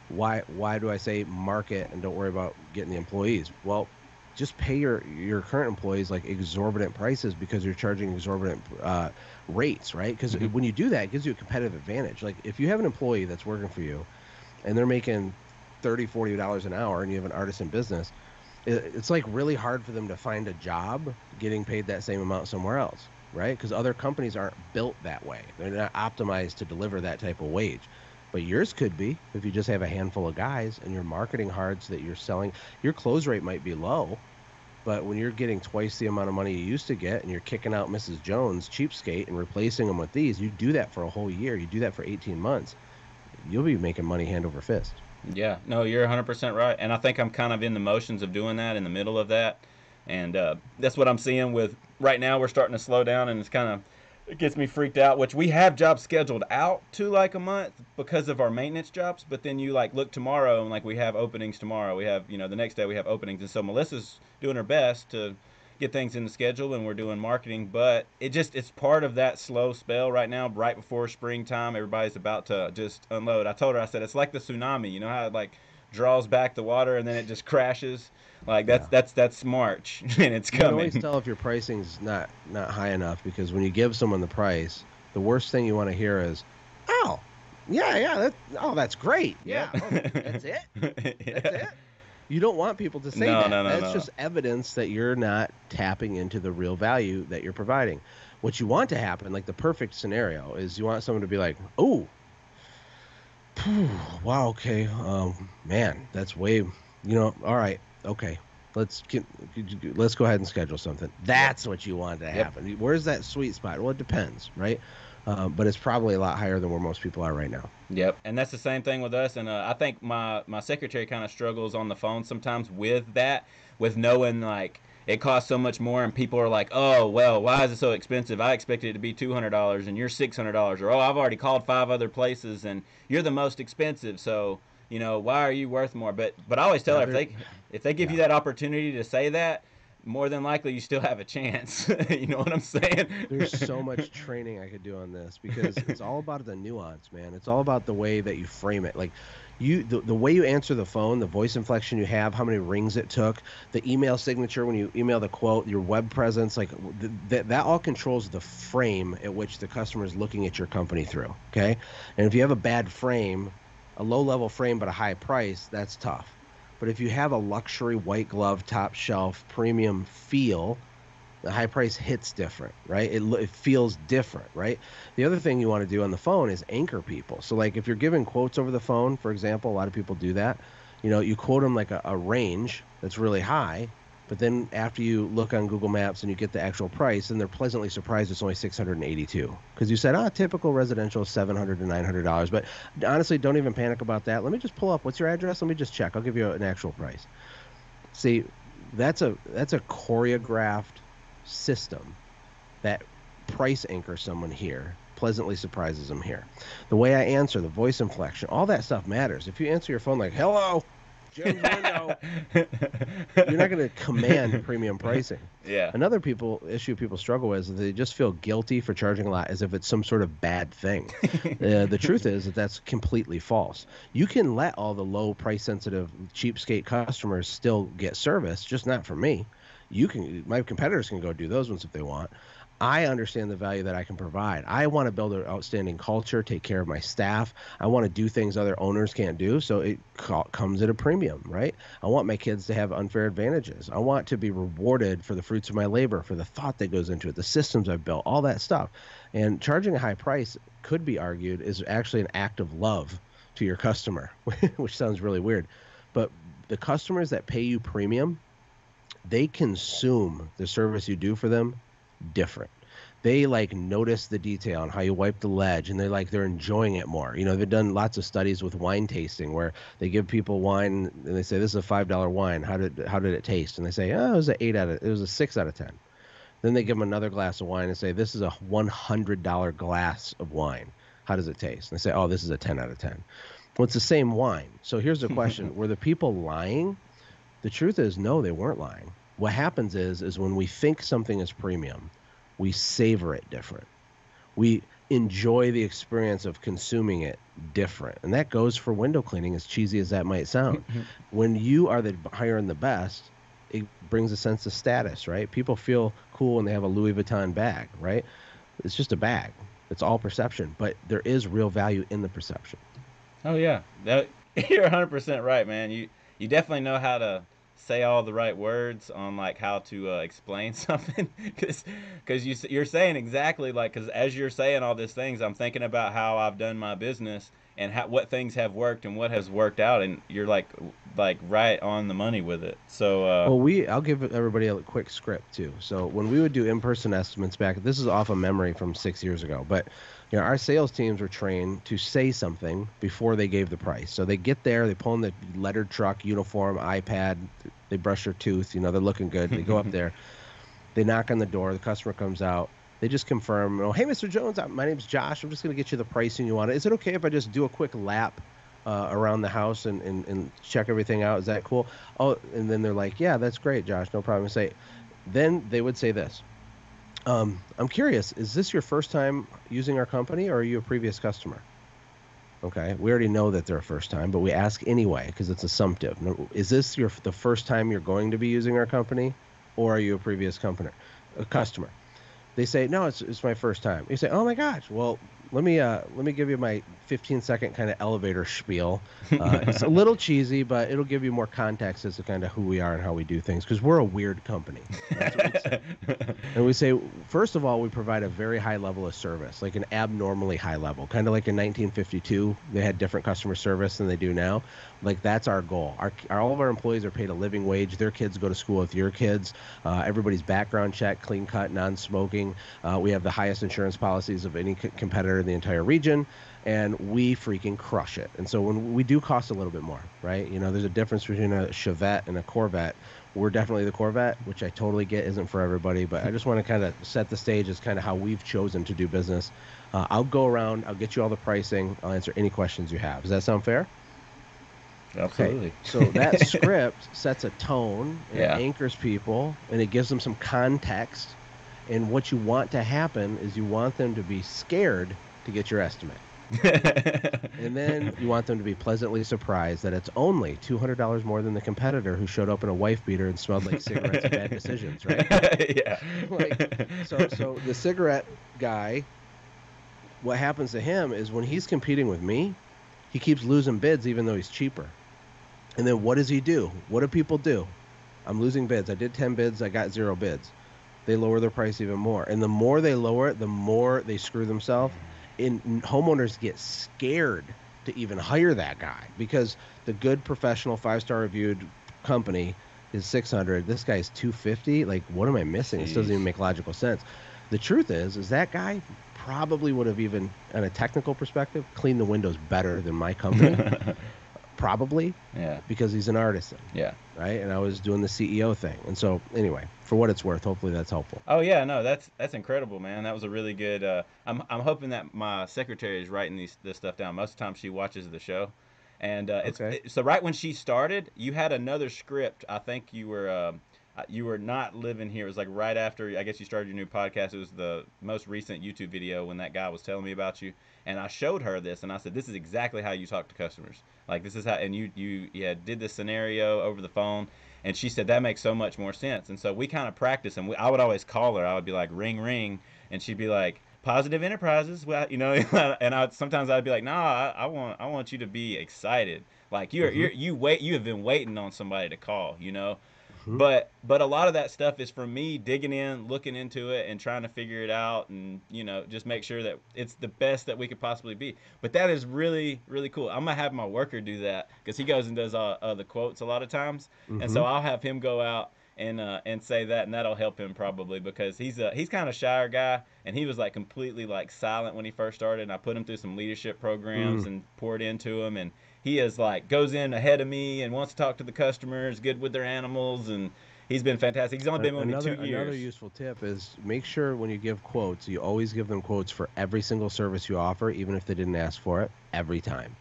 why do I say market and don't worry about getting the employees? Well, just pay your current employees like exorbitant prices because you're charging exorbitant rates, right? Because when you do that, it gives you a competitive advantage. Like if you have an employee that's working for you and they're making $30-$40 an hour and you have an artisan business, it's like really hard for them to find a job getting paid that same amount somewhere else, right? Because other companies aren't built that way. They're not optimized to deliver that type of wage. But yours could be if you just have a handful of guys and you're marketing hard so that you're selling. Your close rate might be low, but when you're getting twice the amount of money you used to get and you're kicking out Mrs. Jones cheapskate and replacing them with these, you do that for a whole year. You do that for 18 months. You'll be making money hand over fist. Yeah, no, you're 100% right. And I think I'm kind of in the motions of doing that, in the middle of that. And that's what I'm seeing with right now. We're starting to slow down, and it gets me freaked out, which we have jobs scheduled out to like a month because of our maintenance jobs. But then you like look tomorrow and like we have openings tomorrow. We have, the next day we have openings. And so Melissa's doing her best to get things in the schedule, and we're doing marketing, but it's part of that slow spell right now, right before springtime. Everybody's about to just unload. I told her, I said, it's like the tsunami, how it like draws back the water and then it just crashes. Like Yeah. that's March and it's You can always coming. tell if your pricing's not high enough, because when you give someone the price, the worst thing you want to hear is, "Oh, yeah, that's great. Yep. Yeah, oh, that's it. That's Yeah. it." You don't want people to say No, that. no, no, That's no. just evidence that you're not tapping into the real value that you're providing. What you want to happen, like the perfect scenario, is you want someone to be like, "Oh, wow, okay, man, that's way, all right, okay, let's go ahead and schedule something." That's what you want to Yep. happen. Where's that sweet spot? Well, it depends, right? But it's probably a lot higher than where most people are right now. Yep, and that's the same thing with us. And I think my secretary kind of struggles on the phone sometimes with that, with knowing like it costs so much more, and people are like, "Oh, well, why is it so expensive? I expected it to be $200, and you're $600." Or, "Oh, I've already called 5 other places, and you're the most expensive. So, why are you worth more?" But I always tell Yeah, her, if they give yeah. you that opportunity to say that, more than likely you still have a chance. You know what I'm saying? There's so much training I could do on this, because it's all about the nuance, man. It's all about the way that you frame it. Like the way you answer the phone, the voice inflection you have, how many rings it took, the email signature when you email the quote, your web presence, like that all controls the frame at which the customer is looking at your company through. Okay. And if you have a bad frame, a low level frame, but a high price, that's tough. But if you have a luxury white glove, top shelf, premium feel, the high price hits different, right? It feels different, right? The other thing you want to do on the phone is anchor people. So like if you're giving quotes over the phone, for example, a lot of people do that. You quote them like a range that's really high, but then after you look on Google Maps and you get the actual price, and they're pleasantly surprised it's only 682, because you said, typical residential is $700 to $900. But honestly, don't even panic about that. Let me just pull up, what's your address? Let me just check. I'll give you an actual price. See, that's a choreographed system that price anchors someone here, pleasantly surprises them here. The way I answer, the voice inflection, all that stuff matters. If you answer your phone like, "Hello, Jim's window," you're not going to command premium pricing. Yeah. Another issue people struggle with is they just feel guilty for charging a lot, as if it's some sort of bad thing. The truth is that that's completely false. You can let all the low price sensitive cheapskate customers still get service, just not from me. My competitors can go do those ones if they want. I understand the value that I can provide. I want to build an outstanding culture, take care of my staff. I want to do things other owners can't do, so it comes at a premium, right? I want my kids to have unfair advantages. I want to be rewarded for the fruits of my labor, for the thought that goes into it, the systems I've built, all that stuff. And charging a high price, could be argued, is actually an act of love to your customer, which sounds really weird. But the customers that pay you premium, they consume the service you do for them different. They like notice the detail on how you wipe the ledge, and they're enjoying it more. They've done lots of studies with wine tasting where they give people wine and they say, "This is a $5 wine. How did it taste?" And they say, "Oh, it was a 6 out of 10." Then they give them another glass of wine and say, "This is a $100 glass of wine. How does it taste?" And they say, "Oh, this is a 10 out of 10." Well, it's the same wine. So here's the question: were the people lying? The truth is, no, they weren't lying. What happens is when we think something is premium, we savor it different. We enjoy the experience of consuming it different. And that goes for window cleaning, as cheesy as that might sound. When you are the higher and the best, it brings a sense of status, right? People feel cool when they have a Louis Vuitton bag, right? It's just a bag. It's all perception, but there is real value in the perception. Oh yeah, you're 100% right, man. You definitely know how to say all the right words on like how to explain something, because you're saying exactly like, because as you're saying all these things, I'm thinking about how I've done my business and what things have worked and what has worked out, and you're like right on the money with it. So Well, I'll give everybody a quick script too. So when we would do in-person estimates back, this is off of memory from 6 years ago, but our sales teams were trained to say something before they gave the price. So they get there, they pull in the lettered truck, uniform, iPad, they brush their tooth, they're looking good. They go up there, they knock on the door, the customer comes out. They just confirm, "Hey, Mr. Jones, my name's Josh. I'm just going to get you the pricing you want. Is it okay if I just do a quick lap around the house and check everything out? Is that cool?" Oh, and then they're like, "Yeah, that's great, Josh. No problem." Then they would say this. "I'm curious, is this your first time using our company, or are you a previous customer?" Okay, we already know that they're a first time, but we ask anyway because it's assumptive. Is this the first time you're going to be using our company, or are you a previous a customer? They say, no, it's my first time. You say, oh my gosh, well, let me give you my 15-second kind of elevator spiel. It's a little cheesy, but it'll give you more context as to kind of who we are and how we do things, because we're a weird company. That's what we say. And we say, first of all, we provide a very high level of service, like an abnormally high level, kind of like in 1952, they had different customer service than they do now. Like that's our goal. All of our employees are paid a living wage. Their kids go to school with your kids. Everybody's background check, clean cut, non-smoking. We have the highest insurance policies of any competitor in the entire region, and we freaking crush it. And so when we do cost a little bit more, right? You know, there's a difference between a Chevette and a Corvette. We're definitely the Corvette, which I totally get isn't for everybody, but I just want to kind of set the stage as kind of how we've chosen to do business. I'll go around, I'll get you all the pricing, I'll answer any questions you have. Does that sound fair? Absolutely. Okay. So that script sets a tone, and it anchors people, and it gives them some context. And what you want to happen is you want them to be scared to get your estimate. And then you want them to be pleasantly surprised that it's only $200 more than the competitor who showed up in a wife beater and smelled like cigarettes and bad decisions, right? Yeah. So the cigarette guy, what happens to him is when he's competing with me, he keeps losing bids even though he's cheaper. And then what does he do? What do people do? I'm losing bids. I did 10 bids. I got 0 bids. They lower their price even more. And the more they lower it, the more they screw themselves. And homeowners get scared to even hire that guy because the good professional 5-star reviewed company is $600. This guy's $250. Like, what am I missing? This doesn't even make logical sense. The truth is that guy probably would have, even on a technical perspective, cleaned the windows better than my company. Probably. Yeah. Because he's an artisan. Yeah. Right. And I was doing the CEO thing. And so anyway, for what it's worth, hopefully that's helpful. Oh yeah, no, that's incredible, man. That was a really good. I'm hoping that my secretary is writing this stuff down. Most of the time she watches the show, and so right when she started, you had another script. I think you were not living here. It was like right after, I guess, you started your new podcast. It was the most recent YouTube video when that guy was telling me about you. And I showed her this, and I said, this is exactly how you talk to customers. Like, this is how, and you did this scenario over the phone. And she said, that makes so much more sense. And so we kind of practiced, and I would always call her. I would be like, ring, ring. And she'd be like, Positive Enterprises. Well, you know, and sometimes I'd be like, nah, I want you to be excited. Like, you have been waiting on somebody to call, you know. But a lot of that stuff is from me digging in, looking into it, and trying to figure it out, and just make sure that it's the best that we could possibly be. But that is really, really cool. I'm gonna have my worker do that because he goes and does the quotes a lot of times, and so I'll have him go out and say that, and that'll help him probably because he's kind of shyer guy, and he was like completely like silent when he first started. And I put him through some leadership programs and poured into him, and he is like goes in ahead of me and wants to talk to the customers, good with their animals, and he's been fantastic. He's only been with me 2 years. Another useful tip is make sure when you give quotes, you always give them quotes for every single service you offer, even if they didn't ask for it, every time.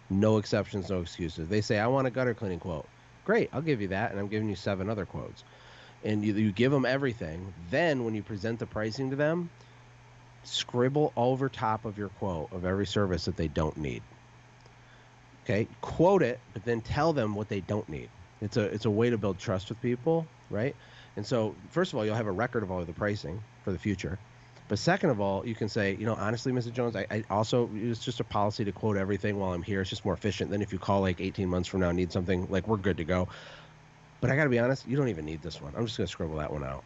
No exceptions, no excuses. They say, I want a gutter cleaning quote. Great, I'll give you that, and I'm giving you 7 other quotes. And you give them everything. Then when you present the pricing to them, scribble over top of your quote of every service that they don't need. Okay, quote it, but then tell them what they don't need. It's a way to build trust with people, right? And so, first of all, you'll have a record of all of the pricing for the future. But second of all, you can say, honestly, Mrs. Jones, I also, it's just a policy to quote everything while I'm here. It's just more efficient than if you call like 18 months from now and need something, like we're good to go. But I got to be honest, you don't even need this one. I'm just going to scribble that one out.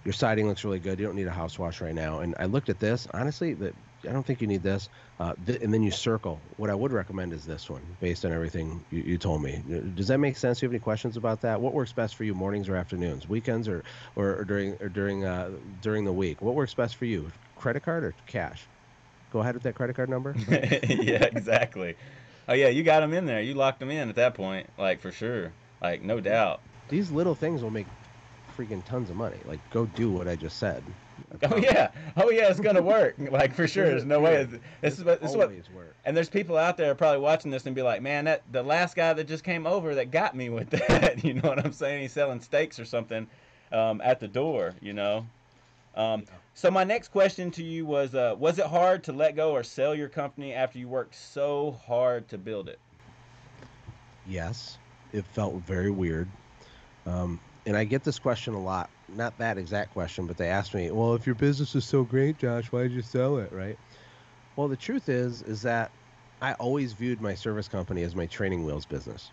Your siding looks really good. You don't need a house wash right now. And I looked at this. Honestly, I don't think you need this. And then you circle. What I would recommend is this one, based on everything you told me. Does that make sense? Do you have any questions about that? What works best for you, mornings or afternoons, weekends or during the week? What works best for you, credit card or cash? Go ahead with that credit card number. Yeah, exactly. Oh yeah, you got them in there. You locked them in at that point, like for sure. Like, no doubt. These little things will make freaking tons of money. Like, go do what I just said. Oh yeah, it's gonna work. Like for sure. There's no way. This is what. Work. And there's people out there probably watching this and be like, man, that the last guy that just came over that got me with that. You know what I'm saying? He's selling steaks or something at the door. So my next question to you was it hard to let go or sell your company after you worked so hard to build it? Yes, it felt very weird. And I get this question a lot. Not that exact question, but they ask me, "Well, if your business is so great, Josh, why did you sell it?" Right? Well, the truth is that I always viewed my service company as my training wheels business.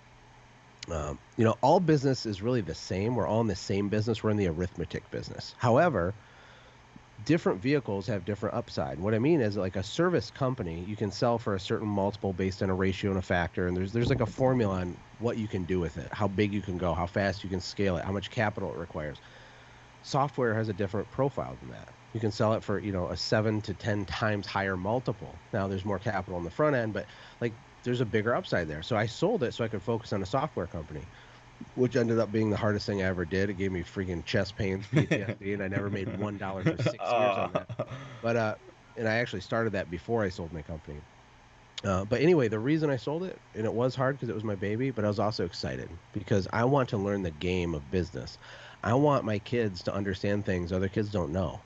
All business is really the same. We're all in the same business. We're in the arithmetic business. However, different vehicles have different upside. What I mean is, like, a service company, you can sell for a certain multiple based on a ratio and a factor, and there's like a formula on what you can do with it, how big you can go, how fast you can scale it, how much capital it requires. Software has a different profile than that. You can sell it for, a 7 to 10 times higher multiple. Now there's more capital on the front end, but like there's a bigger upside there. So I sold it so I could focus on a software company, which ended up being the hardest thing I ever did. It gave me freaking chest pains, PTSD, and I never made $1 for 6 years on that. But and I actually started that before I sold my company. But anyway, the reason I sold it, and it was hard because it was my baby, but I was also excited because I want to learn the game of business. I want my kids to understand things other kids don't know.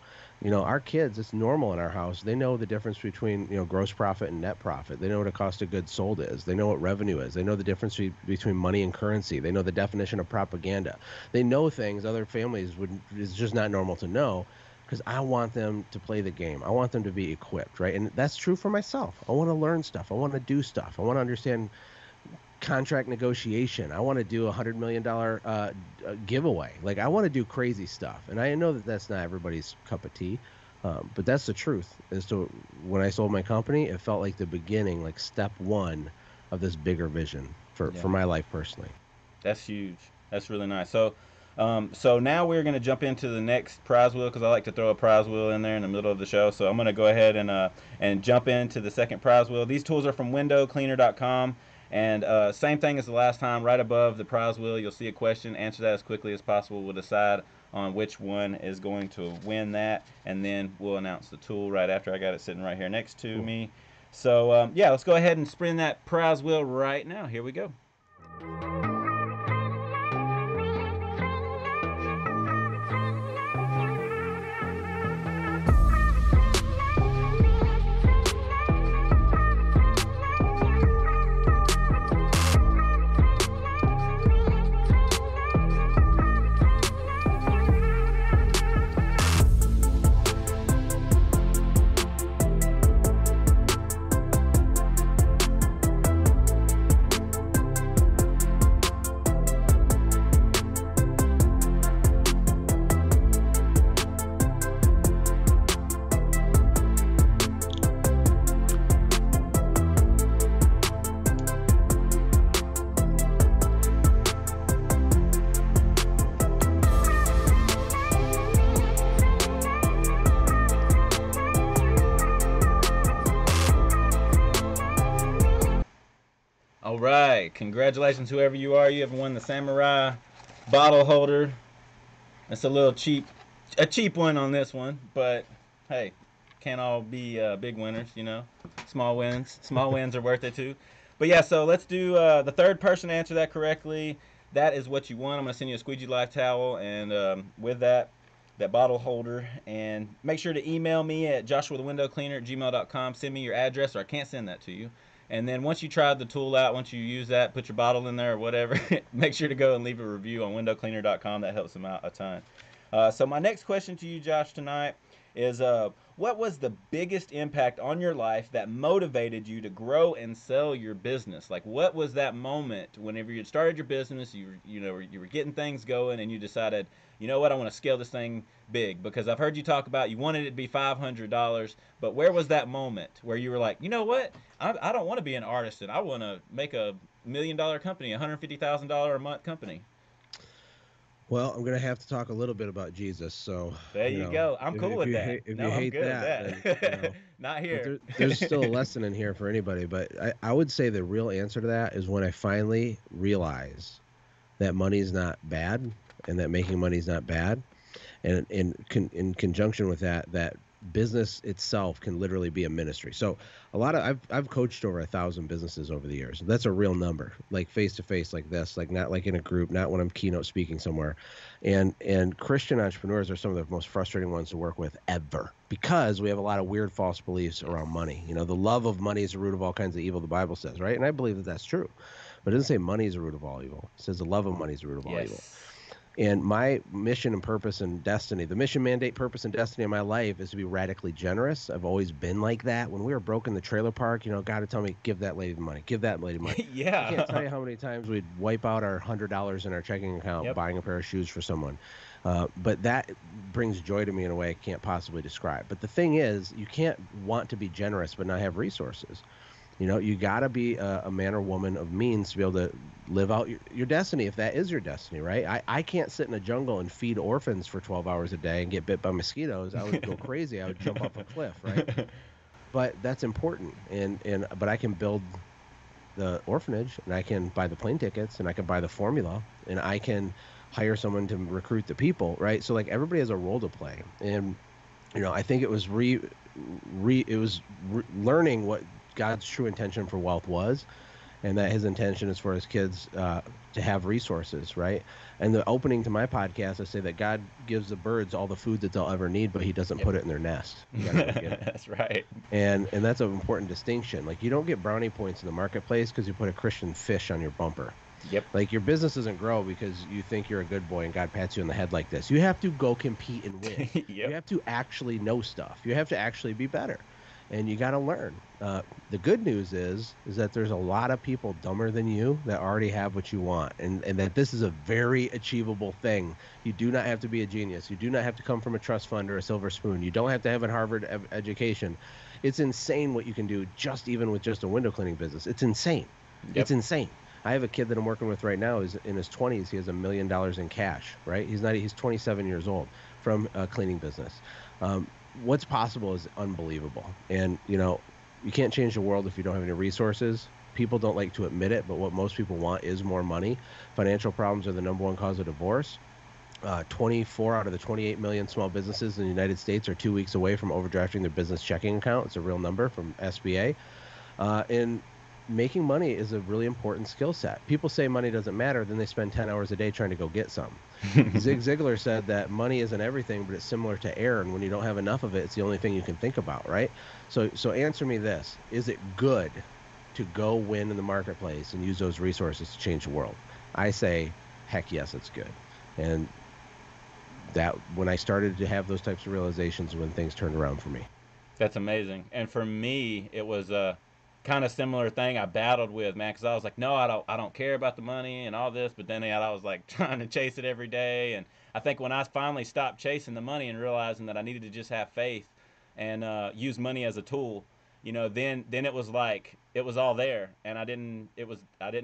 Our kids, it's normal in our house. They know the difference between, gross profit and net profit. They know what a cost of goods sold is. They know what revenue is. They know the difference between money and currency. They know the definition of propaganda. They know things other families is just not normal to know, because I want them to play the game. I want them to be equipped, right? And that's true for myself. I want to learn stuff. I want to do stuff. I want to understand contract negotiation. I want to do $100 million giveaway. Like, I want to do crazy stuff. And I know that that's not everybody's cup of tea, but that's the truth. As to when I sold my company, it felt like the beginning, like step one of this bigger vision for my life personally. That's huge. That's really nice. So now we're going to jump into the next prize wheel, because I like to throw a prize wheel in there in the middle of the show. So I'm going to go ahead and jump into the second prize wheel. These tools are from windowcleaner.com. And same thing as the last time. Right above the prize wheel, you'll see a question. Answer that as quickly as possible. We'll decide on which one is going to win that, and then we'll announce the tool right after. I got it sitting right here next to me. So yeah, let's go ahead and spin that prize wheel right now. Here we go. All right, congratulations, whoever you are. You have won the Samurai bottle holder. It's a cheap one on this one, but hey, can't all be big winners, Small wins are worth it too. But yeah, so let's do the third person to answer that correctly. That is what you want. I'm gonna send you a Squeegee Life towel, and with that bottle holder. And make sure to email me at joshuathewindowcleaner@gmail.com. Send me your address, or I can't send that to you. And then once you try the tool out, once you use that, put your bottle in there or whatever, make sure to go and leave a review on windowcleaner.com. That helps them out a ton. So my next question to you, Josh, tonight is what was the biggest impact on your life that motivated you to grow and sell your business? Like, what was that moment whenever you started your business, you were getting things going, and you decided, you know what, I want to scale this thing big? Because I've heard you talk about you wanted it to be $500, but where was that moment where you were like, you know what, I don't want to be an artisan. I want to make $1 million company, $150,000 a month company. Well, I'm going to have to talk a little bit about Jesus. So there you go. I'm cool with that. If you hate that, then, not here. There's still a lesson in here for anybody. But I would say the real answer to that is when I finally realized that money's not bad and that making money is not bad. And in conjunction with that business itself can literally be a ministry. So I've coached over 1,000 businesses over the years. That's a real number, like face to face like this, like not like in a group, not when I'm keynote speaking somewhere. And Christian entrepreneurs are some of the most frustrating ones to work with ever, because we have a lot of weird false beliefs around money. The love of money is the root of all kinds of evil, the Bible says, right? And I believe that that's true. But it doesn't say money is the root of all evil. It says the love of money is the root of all evil. And my mission and purpose and destiny, the mission, mandate, purpose, and destiny of my life is to be radically generous. I've always been like that. When we were broke in the trailer park, God would tell me, give that lady the money, give that lady money. Yeah. I can't tell you how many times we'd wipe out our $100 in our checking account buying a pair of shoes for someone. But that brings joy to me in a way I can't possibly describe. But the thing is, you can't want to be generous but not have resources. You got to be a man or woman of means to be able to live out your destiny, if that is your destiny, right? I can't sit in a jungle and feed orphans for 12 hours a day and get bit by mosquitoes. I would go crazy. I would jump off a cliff, right? But that's important. But I can build the orphanage, and I can buy the plane tickets, and I can buy the formula, and I can hire someone to recruit the people, right? So like everybody has a role to play. And, I think it was learning what God's true intention for wealth was, and that his intention is for his kids to have resources, right? And the opening to my podcast, I say that God gives the birds all the food that they'll ever need, but he doesn't put it in their nest. That's right. And that's an important distinction. Like, you don't get brownie points in the marketplace because you put a Christian fish on your bumper. Yep. Like, your business doesn't grow because you think you're a good boy and God pats you on the head like this. You have to go compete and win. You have to actually know stuff. You have to actually be better. And you got to learn. The good news is that there's a lot of people dumber than you that already have what you want, and that this is a very achievable thing. You do not have to be a genius. You do not have to come from a trust fund or a silver spoon. You don't have to have a Harvard education. It's insane what you can do even with just a window cleaning business. It's insane. It's insane. I have a kid that I'm working with right now. Is in his 20s. He has $1 million in cash. Right? He's 27 years old from a cleaning business. What's possible is unbelievable. And, you can't change the world if you don't have any resources. People don't like to admit it, but what most people want is more money. Financial problems are the number one cause of divorce. 24 out of the 28 million small businesses in the United States are 2 weeks away from overdrafting their business checking account. It's a real number from SBA. And making money is a really important skill set. People say money doesn't matter, then they spend 10 hours a day trying to go get some. Zig Ziglar said that money isn't everything, but it's similar to air, and when you don't have enough of it, it's the only thing you can think about, right? So answer me this. Is it good to go win in the marketplace and use those resources to change the world? I say, heck yes, it's good. And that when I started to have those types of realizations, when things turned around for me. That's amazing. And for me, it was a kind of similar thing I battled with, man, because I was like, no, I don't care about the money and all this, but then I was like trying to chase it every day. And I think when I finally stopped chasing the money and realizing that I needed to just have faith and use money as a tool, then it was like it was all there, and I didn't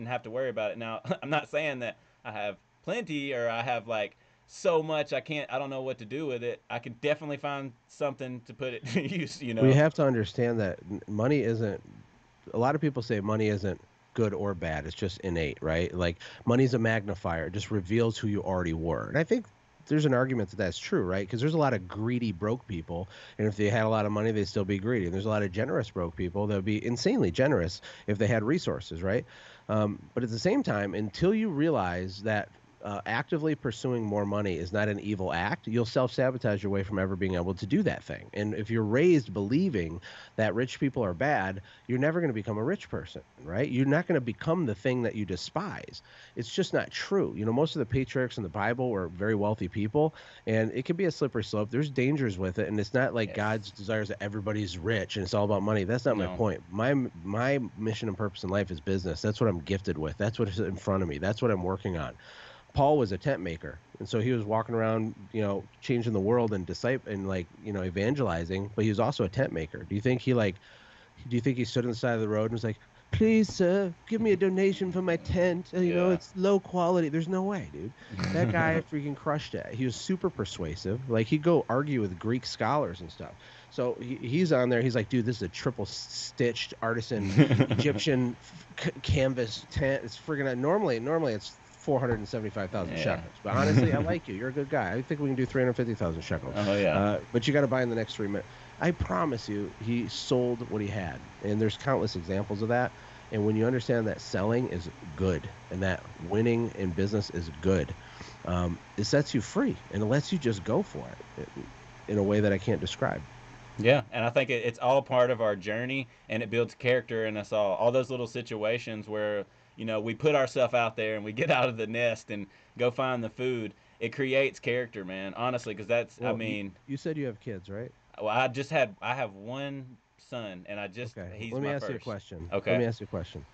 have to worry about it. Now, I'm not saying that I have plenty or I have like so much I don't know what to do with it. I could definitely find something to put it to use. We have to understand that money isn't. A lot of people say money isn't good or bad. It's just innate, right? Like, money's a magnifier. It just reveals who you already were. And I think there's an argument that that's true, right? Because there's a lot of greedy broke people, and if they had a lot of money, they'd still be greedy. And there's a lot of generous broke people that would be insanely generous if they had resources, right? But at the same time, until you realize that actively pursuing more money is not an evil act, you'll self-sabotage your way from ever being able to do that thing. And if you're raised believing that rich people are bad, you're never going to become a rich person, right? You're not going to become the thing that you despise. It's just not true. Most of the patriarchs in the Bible were very wealthy people, and it can be a slippery slope. There's dangers with it, and it's not like God's desires that everybody's rich and it's all about money. That's not my point. My mission and purpose in life is business. That's what I'm gifted with. That's what is in front of me. That's what I'm working on. Paul was a tent maker, and so he was walking around, changing the world and evangelizing, but he was also a tent maker. Do you think he stood on the side of the road and was like, "Please, sir, give me a donation for my tent. It's low quality." There's no way, dude. That guy freaking crushed it. He was super persuasive. Like, he'd go argue with Greek scholars and stuff. So he's on there. He's like, dude, this is a triple stitched artisan Egyptian canvas tent. It's friggin' normally it's 475,000 shekels. But honestly, I like you. You're a good guy. I think we can do 350,000 shekels. Oh, yeah. But you got to buy in the next 3 minutes. I promise you, he sold what he had. And there's countless examples of that. And when you understand that selling is good and that winning in business is good, it sets you free and it lets you just go for it in a way that I can't describe. Yeah, and I think it's all part of our journey, and it builds character in us all. All those little situations where we put ourselves out there and we get out of the nest and go find the food. It creates character, man. Honestly, because that's I Well, mean, you said you have kids, right? well, I have one son, and Okay. he's Let me my ask you a first. question. Let Okay. me ask you a question.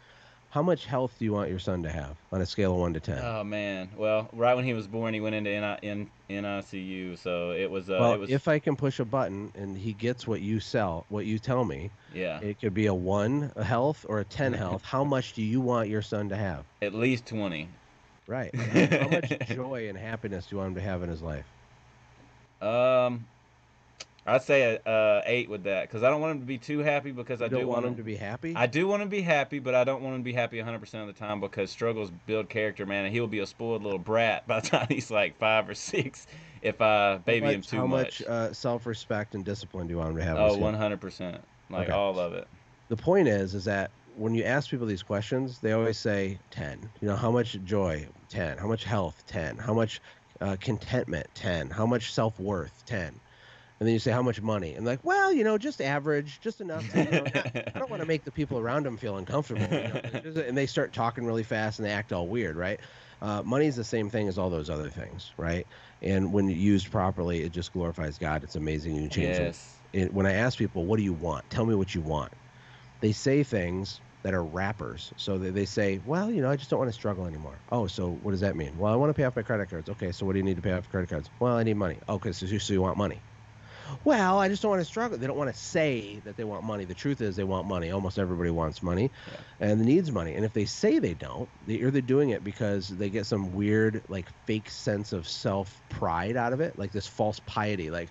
How much health do you want your son to have on a scale of 1 to 10? Oh man. Well, right when he was born, he went into NICU, so Well, it was if I can push a button and he gets what you sell, what you tell me, yeah. it could be a 1 a health or a 10 health. How much do you want your son to have? At least 20. Right. Like how much joy and happiness do you want him to have in his life? um I'd say a 8 with that because I don't want him to be too happy because You don't want him to be happy? I do want him to be happy, but I don't want him to be happy 100% of the time because struggles build character, man, and he'll be a spoiled little brat by the time he's like 5 or 6 if I baby him too How much much. self-respect and discipline do you want him to have in Oh, his family? 100%, like Okay. all of it. The point is that when you ask people these questions, they always say 10. You know, how much joy? 10. How much health? 10. How much contentment? 10. How much self-worth? 10. And then you say how much money? And like, well, just average, just enough to, not, I don't want to make the people around them feel uncomfortable, and they start talking really fast and they act all weird, right? Money is the same thing as all those other things, right? And when used properly, it just glorifies God. It's amazing. You can change the world. Yes. When I ask people, what do you want? Tell me what you want. They say things that are wrappers. So they say, well, I just don't want to struggle anymore. Oh, so what does that mean? Well, I want to pay off my credit cards. Okay, so what do you need to pay off your credit cards? Well, I need money. Okay, so you want money. Well, I just don't want to struggle. They don't want to say that they want money. The truth is they want money. Almost everybody wants money Yeah. and needs money. And if they say they don't, they're doing it because they get some weird, like fake sense of self-pride out of it, like this false piety, like,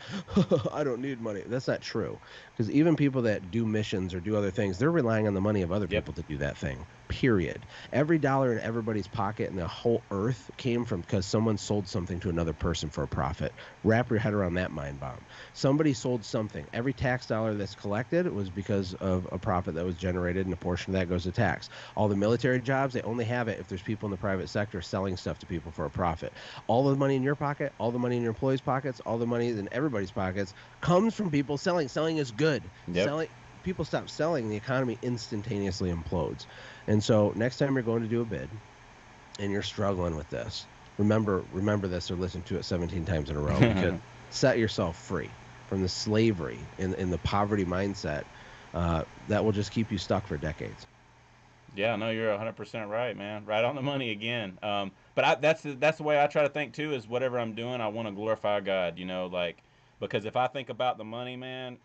I don't need money. That's not true. Because even people that do missions or do other things, they're relying on the money of other Yep. people to do that thing. Period. Every dollar in everybody's pocket in the whole earth came from because someone sold something to another person for a profit. Wrap your head around that mind bomb. Somebody sold something. Every tax dollar that's collected was because of a profit that was generated, and a portion of that goes to tax. All the military jobs, they only have it if there's people in the private sector selling stuff to people for a profit. All the money in your pocket, all the money in your employees' pockets, all the money in everybody's pockets comes from people selling. Selling is good. Yep. People stop selling, the economy instantaneously implodes. And so next time you're going to do a bid and you're struggling with this, remember this or listen to it 17 times in a row, because set yourself free from the slavery in the poverty mindset that will just keep you stuck for decades. Yeah, no, you're 100% right, man. Right on the money again. But that's the way I try to think too. Is whatever I'm doing, I want to glorify God. Like because if I think about the money, man,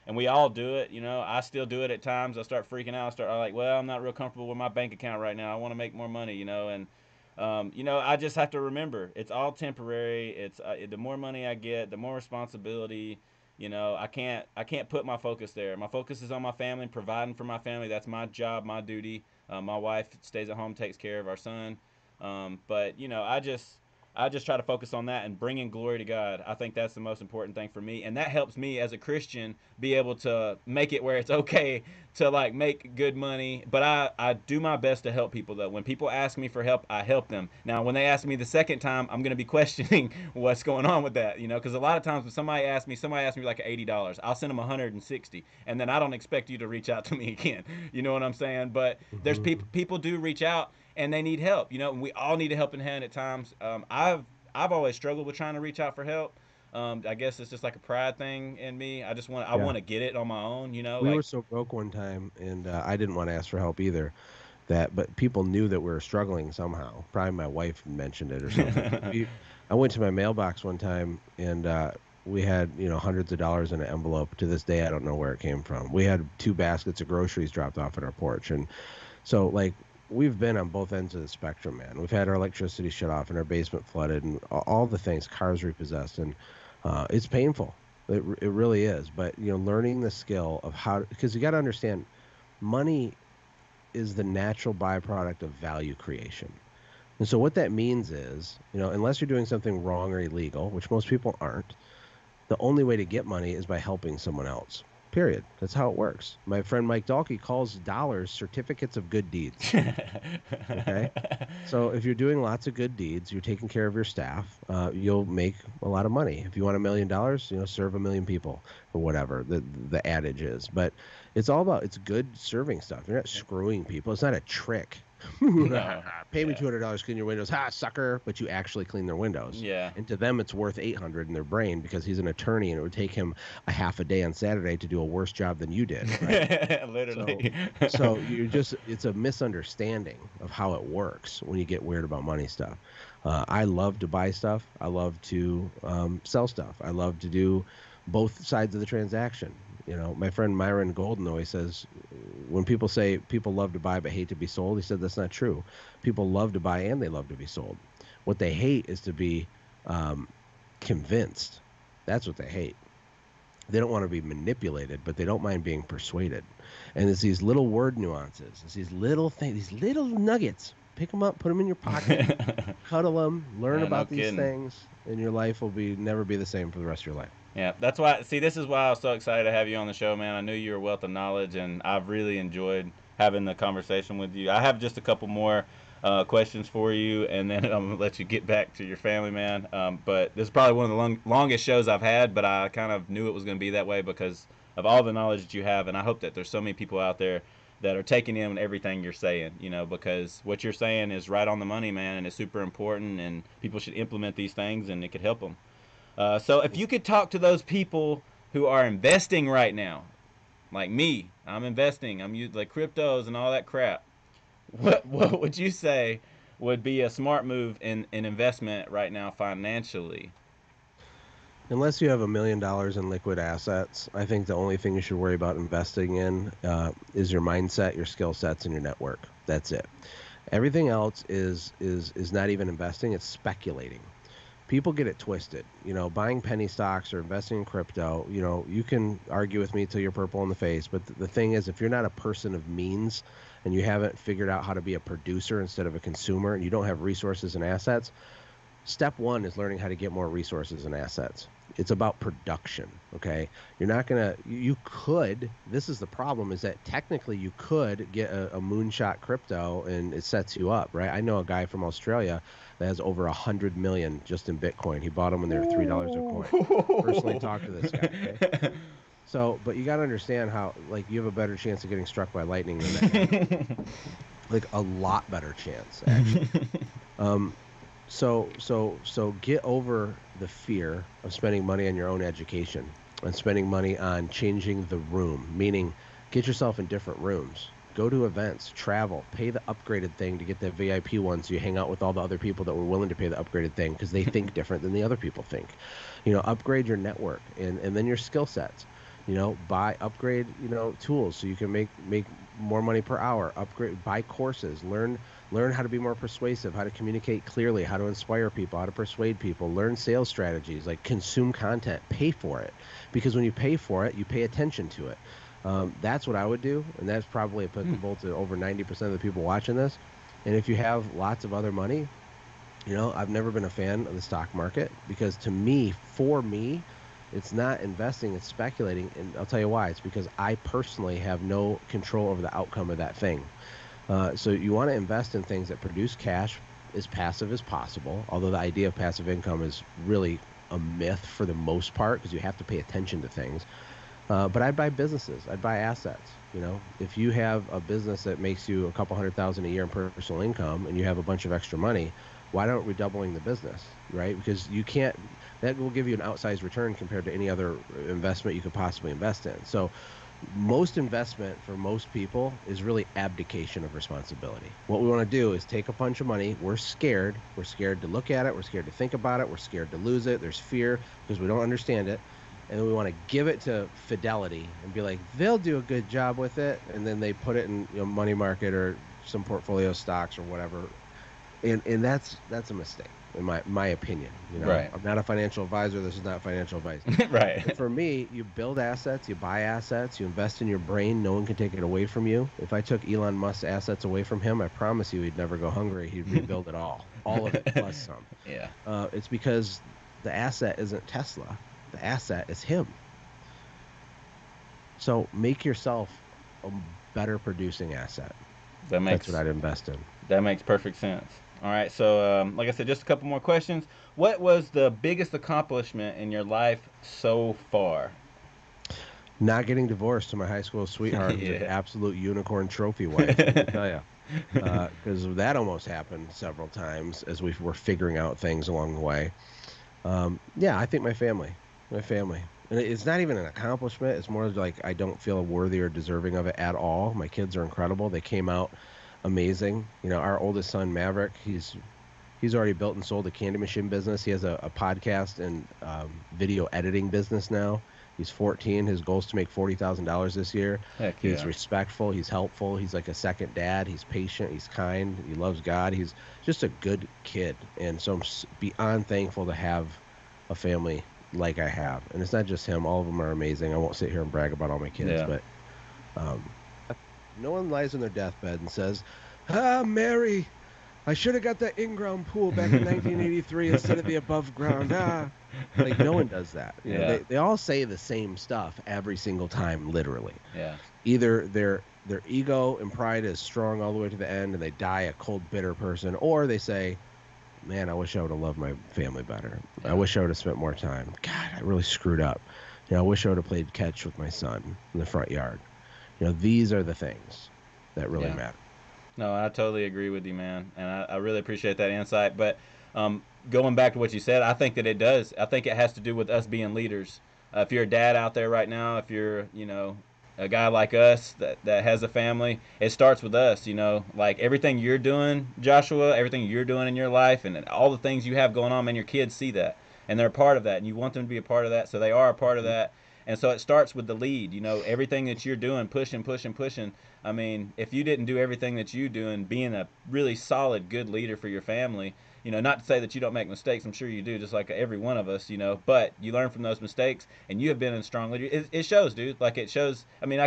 and we all do it. I still do it at times. I start freaking out. I'm like, well, I'm not real comfortable with my bank account right now. I want to make more money. And I just have to remember it's all temporary. It's the more money I get, the more responsibility. I can't put my focus there. My focus is on my family, providing for my family. That's my job, my duty. My wife stays at home, takes care of our son. But I just try to focus on that and bringing glory to God. I think that's the most important thing for me, and that helps me as a Christian be able to make it where it's okay to like make good money. But I do my best to help people though. When people ask me for help, I help them. Now, when they ask me the second time, I'm gonna be questioning what's going on with that. Because a lot of times when somebody asks me like $80, I'll send them 160, and then I don't expect you to reach out to me again. You know what I'm saying? But there's people do reach out and they need help. And we all need a helping hand at times. I've always struggled with trying to reach out for help. I guess it's just like a pride thing in me. I Yeah. want to get it on my own. We were Like so broke one time, and I didn't want to ask for help either. But people knew that we were struggling somehow. Probably my wife mentioned it or something. I went to my mailbox one time, and we had hundreds of dollars in an envelope. To this day, I don't know where it came from. We had 2 baskets of groceries dropped off at our porch, and so like we've been on both ends of the spectrum, man. We've had our electricity shut off and our basement flooded, and all the things, cars repossessed, and it's painful. It really is. But learning the skill of how, because you got to understand, money is the natural byproduct of value creation. And so what that means is, unless you're doing something wrong or illegal, which most people aren't, The only way to get money is by helping someone else. Period. That's how it works. My friend Mike Dalkey calls dollars certificates of good deeds. Okay. So if you're doing lots of good deeds, you're taking care of your staff, you'll make a lot of money. If you want $1 million, serve 1 million people or whatever the adage is. But it's all about, it's good serving stuff. You're not screwing people. It's not a trick. No. Pay me $200 to clean your windows, sucker! But you actually clean their windows. Yeah. And to them, it's worth $800 in their brain because he's an attorney, and it would take him a half a day on Saturday to do a worse job than you did. Right? Literally. So it's a misunderstanding of how it works when you get weird about money stuff. I love to buy stuff. I love to sell stuff. I love to do both sides of the transaction. My friend Myron Golden always says, when people say people love to buy but hate to be sold, he said that's not true. People love to buy and they love to be sold. What they hate is to be convinced. That's what they hate. They don't want to be manipulated, but they don't mind being persuaded. And it's these little word nuances. It's these little things, these little nuggets. Pick them up, put them in your pocket, cuddle them, learn about these things, and your life will never be the same for the rest of your life. Yeah, that's why. See, this is why I was so excited to have you on the show, man. I knew you were a wealth of knowledge, and I've really enjoyed having the conversation with you. I have just a couple more questions for you, and then I'm gonna let you get back to your family, man. But this is probably one of the longest shows I've had, but I kind of knew it was going to be that way because of all the knowledge that you have, and I hope that there's so many people out there that are taking in everything you're saying, because what you're saying is right on the money, man, and it's super important, and people should implement these things, and it could help them. So if you could talk to those people who are investing right now, like me, I'm investing, I'm using like cryptos and all that crap. What would you say would be a smart move in investment right now financially? Unless you have $1 million in liquid assets, I think the only thing you should worry about investing in is your mindset, your skill sets, and your network. That's it. Everything else is not even investing; it's speculating. People get it twisted. Buying penny stocks or investing in crypto. You can argue with me till you're purple in the face, but the thing is, if you're not a person of means and you haven't figured out how to be a producer instead of a consumer, and you don't have resources and assets, step one is learning how to get more resources and assets. It's about production, okay? You're not going to, you could, this is the problem, is that technically you could get a moonshot crypto and it sets you up, right? I know a guy from Australia that has over 100 million just in Bitcoin. He bought them when they were $3 a coin. Personally talked to this guy, okay? So, but you got to understand how, you have a better chance of getting struck by lightning than that guy. Like a lot better chance, actually. So get over the fear of spending money on your own education and spending money on changing the room, meaning get yourself in different rooms, go to events, travel, pay the upgraded thing to get the VIP one so you hang out with all the other people that were willing to pay the upgraded thing because they think different than the other people think. Upgrade your network and then your skill sets. Upgrade, tools so you can make more money per hour, buy courses, learn how to be more persuasive, how to communicate clearly, how to inspire people, how to persuade people, learn sales strategies, consume content, pay for it. Because when you pay for it, you pay attention to it. That's what I would do, and that's probably applicable to over 90% of the people watching this. And if you have lots of other money, I've never been a fan of the stock market because for me, it's not investing, it's speculating, and I'll tell you why. It's because I personally have no control over the outcome of that thing. So you want to invest in things that produce cash as passive as possible, although the idea of passive income is really a myth for the most part because you have to pay attention to things. But I'd buy businesses. I'd buy assets. If you have a business that makes you a couple $100,000 a year in personal income and you have a bunch of extra money, why don't we doubling the business, right? Because that will give you an outsized return compared to any other investment you could possibly invest in. So most investment for most people is really abdication of responsibility. What we want to do is take a bunch of money. We're scared. We're scared to look at it. We're scared to think about it. We're scared to lose it. There's fear because we don't understand it. And then we want to give it to Fidelity and be like, they'll do a good job with it. And then they put it in money market or some portfolio stocks or whatever. And that's a mistake in my opinion. Right. I'm not a financial advisor. This is not financial advice. Right. But for me, you build assets, you buy assets, you invest in your brain. No one can take it away from you. If I took Elon Musk's assets away from him, I promise you he'd never go hungry. He'd rebuild it all of it plus some. Yeah. It's because the asset isn't Tesla. The asset is him. So make yourself a better producing asset. That That's what makes I'd invest in. that makes perfect sense. All right, so like I said, just a couple more questions. What was the biggest accomplishment in your life so far? Not getting divorced to my high school sweetheart, who's an Yeah. absolute unicorn trophy wife. Let me tell you, because that almost happened several times as we were figuring out things along the way. Yeah, I think my family, and it's not even an accomplishment. It's more like I don't feel worthy or deserving of it at all. My kids are incredible. They came out amazing. Our oldest son Maverick, he's already built and sold a candy machine business. He has a podcast and video editing business now. He's 14. His goal is to make $40,000 this year. Heck He's yeah. respectful. He's helpful. He's like a second dad. He's patient. He's kind. He loves God. He's just a good kid. And so I'm beyond thankful to have a family like I have. And it's not just him. All of them are amazing. I won't sit here and brag about all my kids, Yeah. but um, no one lies on their deathbed and says, "Ah, Mary, I should have got that in-ground pool back in 1983 instead of the above ground." Like no one does that. Yeah. They all say the same stuff every single time, literally. Yeah. Either their ego and pride is strong all the way to the end and they die a cold, bitter person, or they say, "Man, I wish I would have loved my family better. I Yeah. wish I would have spent more time. God, I really screwed up. I wish I would have played catch with my son in the front yard." These are the things that really Yeah. matter. No, I totally agree with you, man, and I really appreciate that insight. But going back to what you said, I think that it does. I think it has to do with us being leaders. If you're a dad out there right now, if you're, a guy like us that has a family, it starts with us. Like everything you're doing, Joshua, everything you're doing in your life, and all the things you have going on, man, your kids see that, and they're a part of that, and you want them to be a part of that, so they are a part of Mhm. that. And so it starts with the lead. Everything that you're doing, pushing, pushing, pushing. I mean, if you didn't do everything that you do and being a really solid, good leader for your family, not to say that you don't make mistakes. I'm sure you do, just like every one of us, but you learn from those mistakes, and you have been a strong leader. It shows, dude. Like it shows. I mean,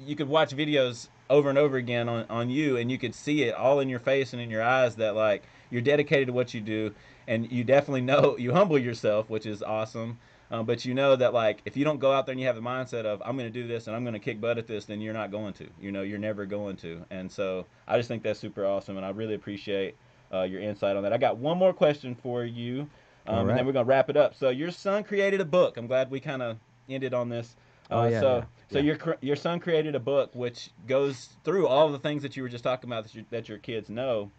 you could watch videos over and over again on you, and you could see it all in your face and in your eyes that like you're dedicated to what you do, and you definitely know you humble yourself, which is awesome. But you know that like if you don't go out there and you have the mindset of I'm going to do this and I'm going to kick butt at this, then you're not going to. You're never going to. And so I just think that's super awesome, and I really appreciate your insight on that. I got one more question for you, All and then right. we're going to wrap it up. So your son created a book. I'm glad we kind of ended on this. Oh yeah, So yeah, yeah. your son created a book which goes through all the things that you were just talking about that your kids know,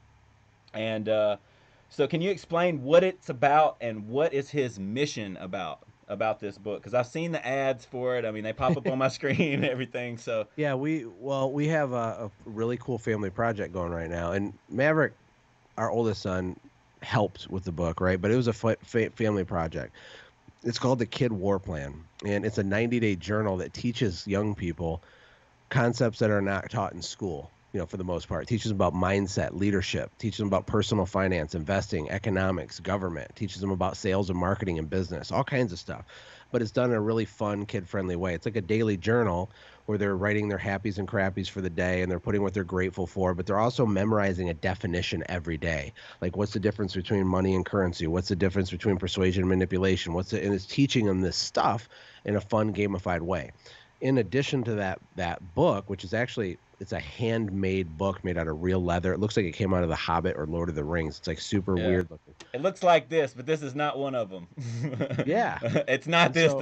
and so can you explain what it's about and what is his mission about this book? Because I've seen the ads for it. I mean, they pop up on my screen and everything. So Yeah, we have a really cool family project going right now, and Maverick, our oldest son, helped with the book, right? But it was a family project. It's called the Kid War Plan, and it's a 90-day journal that teaches young people concepts that are not taught in school. For the most part, teaches them about mindset, leadership, teaches them about personal finance, investing, economics, government, teaches them about sales and marketing and business, all kinds of stuff. But it's done in a really fun, kid-friendly way. It's like a daily journal where they're writing their happies and crappies for the day and they're putting what they're grateful for, but they're also memorizing a definition every day. Like what's the difference between money and currency? What's the difference between persuasion and manipulation? And it's teaching them this stuff in a fun, gamified way. In addition to that book, which is actually it's a handmade book made out of real leather. It looks like it came out of The Hobbit or Lord of the Rings. It's like super yeah, weird looking. it looks like this, but this is not one of them. Yeah. It's not And this so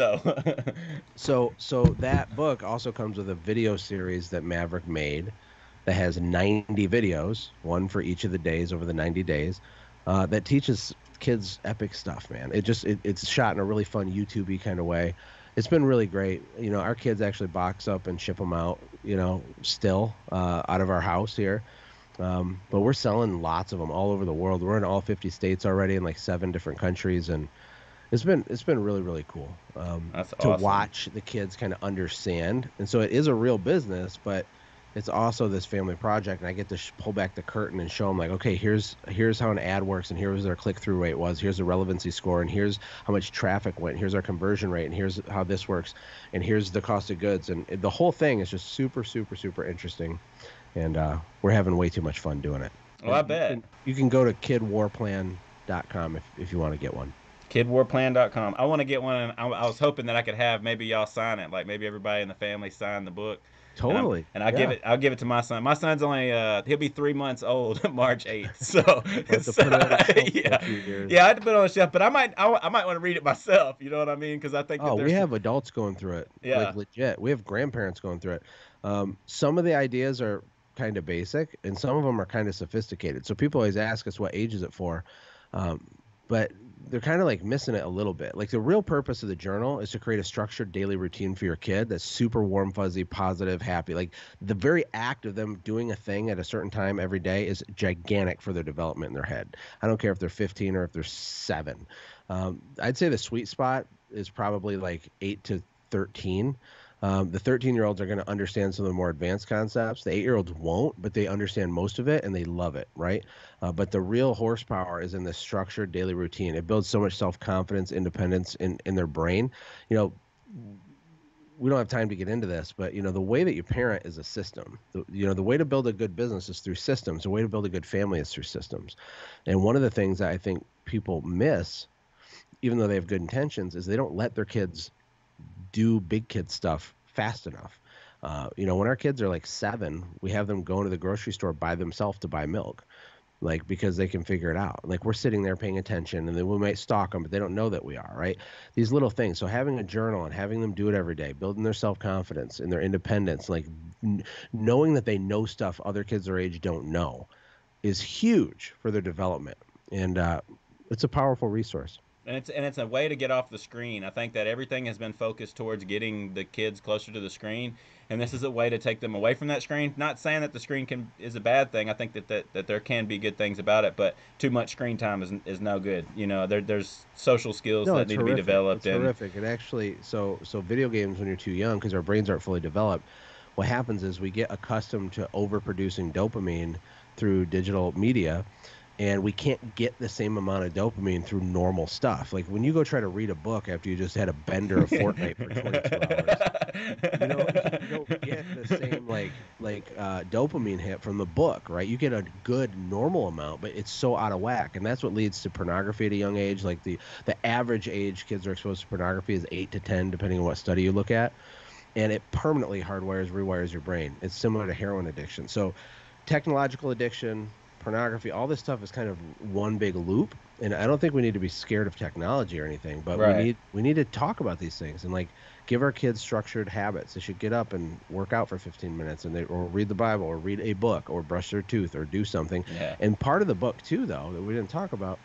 though. so that book also comes with a video series that Maverick made that has 90 videos, one for each of the days over the 90 days, that teaches kids epic stuff, man. It's shot in a really fun YouTube-y kind of way. It's been really great. Our kids actually box up and ship them out, still out of our house here. But we're selling lots of them all over the world. We're in all 50 states already in like 7 different countries, and it's been really, really cool That's to awesome. watch the kids kind of understand. And so it is a real business, but it's also this family project, and I get to pull back the curtain and show them like, okay, here's how an ad works, and here's their click-through rate was, here's the relevancy score, and here's how much traffic went, here's our conversion rate, and here's how this works, and here's the cost of goods, and the whole thing is just super, super, super interesting, and we're having way too much fun doing it. Oh, I And bet. you can go to kidwarplan.com if you want to get one. Kidwarplan.com. I want to get one. And I was hoping that I could have maybe y'all sign it, like maybe everybody in the family sign the book. Totally. And Yeah. I'll give it to my son. My son's only he'll be 3 months old March 8th. So, We'll have to put it on the shelf for yeah, a few years. yeah, I had to put it on the shelf, but I might want to read it myself. You know what I mean? Because I think that Oh, we there's have adults going through it, like yeah, legit. We have grandparents going through it. Some of the ideas are kind of basic, and some of them are kind of sophisticated. So people always ask us, what age is it for? Um, but they're kind of like missing it a little bit. Like the real purpose of the journal is to create a structured daily routine for your kid that's super warm, fuzzy, positive, happy. Like the very act of them doing a thing at a certain time every day is gigantic for their development in their head. I don't care if they're 15 or if they're 7. I'd say the sweet spot is probably like 8 to 13. The 13-year-olds are going to understand some of the more advanced concepts. The 8-year-olds won't, but they understand most of it and they love it, right? But the real horsepower is in the structured daily routine. It builds so much self-confidence, independence in their brain. You know, we don't have time to get into this, but you know, the way that you parent is a system. The way to build a good business is through systems. The way to build a good family is through systems. And one of the things that I think people miss, even though they have good intentions, is they don't let their kids do big kid stuff fast enough. When our kids are like 7, we have them going to the grocery store by themselves to buy milk, like because they can figure it out. Like we're sitting there paying attention, and then we might stalk them, but they don't know that we are, right? These little things. So having a journal and having them do it every day, building their self-confidence and their independence, like knowing that they know stuff other kids their age don't know, is huge for their development, and it's a powerful resource. and it's a way to get off the screen. I think that everything has been focused towards getting the kids closer to the screen, and this is a way to take them away from that screen. Not saying that the screen is a bad thing. I think that there can be good things about it, but too much screen time is no good. There's social skills No, that it's need to be horrific. developed, It's and horrific. It actually, so video games when you're too young, because our brains aren't fully developed, what happens is we get accustomed to overproducing dopamine through digital media, and we can't get the same amount of dopamine through normal stuff. Like when you go try to read a book after you just had a bender of Fortnite for 22 hours, you don't get the same dopamine hit from the book, right? You get a good normal amount, but it's so out of whack, and that's what leads to pornography at a young age. Like the average age kids are exposed to pornography is 8 to 10, depending on what study you look at, and it permanently rewires your brain. It's similar to heroin addiction. So technological addiction, pornography, all this stuff is kind of one big loop. And I don't think we need to be scared of technology or anything, but right. we need to talk about these things and like give our kids structured habits. They should get up and work out for 15 minutes or read the Bible or read a book or brush their tooth or do something. Yeah. And part of the book too, though, that we didn't talk about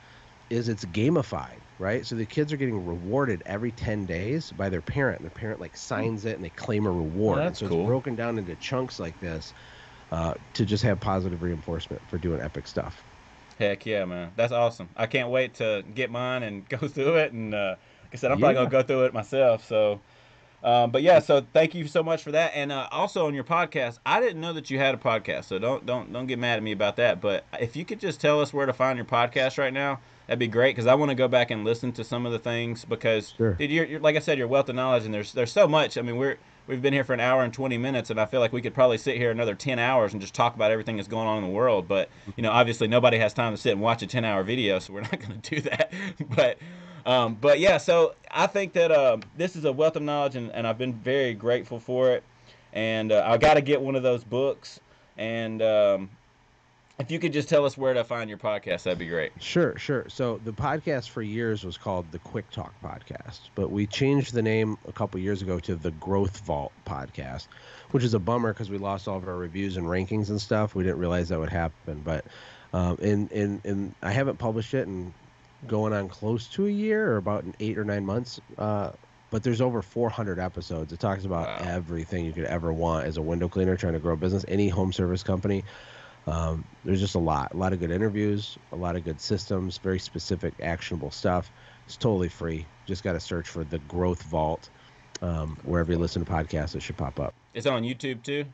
is it's gamified, right? So the kids are getting rewarded every 10 days by their parent. And the parent like signs it and they claim a reward. That's so cool. It's broken down into chunks like this to just have positive reinforcement for doing epic stuff. Heck yeah, man. That's awesome. I can't wait to get mine and go through it. And like I said, I'm probably going Yeah. to go through it myself. So, but yeah, so thank you so much for that. And also on your podcast, I didn't know that you had a podcast. So don't get mad at me about that. But if you could just tell us where to find your podcast right now, that'd be great. Because I want to go back and listen to some of the things because, Sure. dude, you're like I said, your wealth of knowledge, and there's so much. I mean, we've been here for an hour and 20 minutes, and I feel like we could probably sit here another 10 hours and just talk about everything that's going on in the world. But, obviously nobody has time to sit and watch a 10-hour video, so we're not going to do that. But yeah, so I think that this is a wealth of knowledge, and I've been very grateful for it. And I got to get one of those books. And if you could just tell us where to find your podcast, that'd be great. Sure. So the podcast for years was called the Quick Talk Podcast, but we changed the name a couple years ago to the Growth Vault Podcast, which is a bummer because we lost all of our reviews and rankings and stuff. We didn't realize that would happen, but and I haven't published it in going on close to a year or about 8 or 9 months. But there's over 400 episodes. It talks about everything you could ever want as a window cleaner trying to grow a business, any home service company. There's just a lot of good interviews, a lot of good systems, very specific, actionable stuff. It's totally free. Just got to search for the Growth Vault. Wherever you listen to podcasts, it should pop up. It's on YouTube too?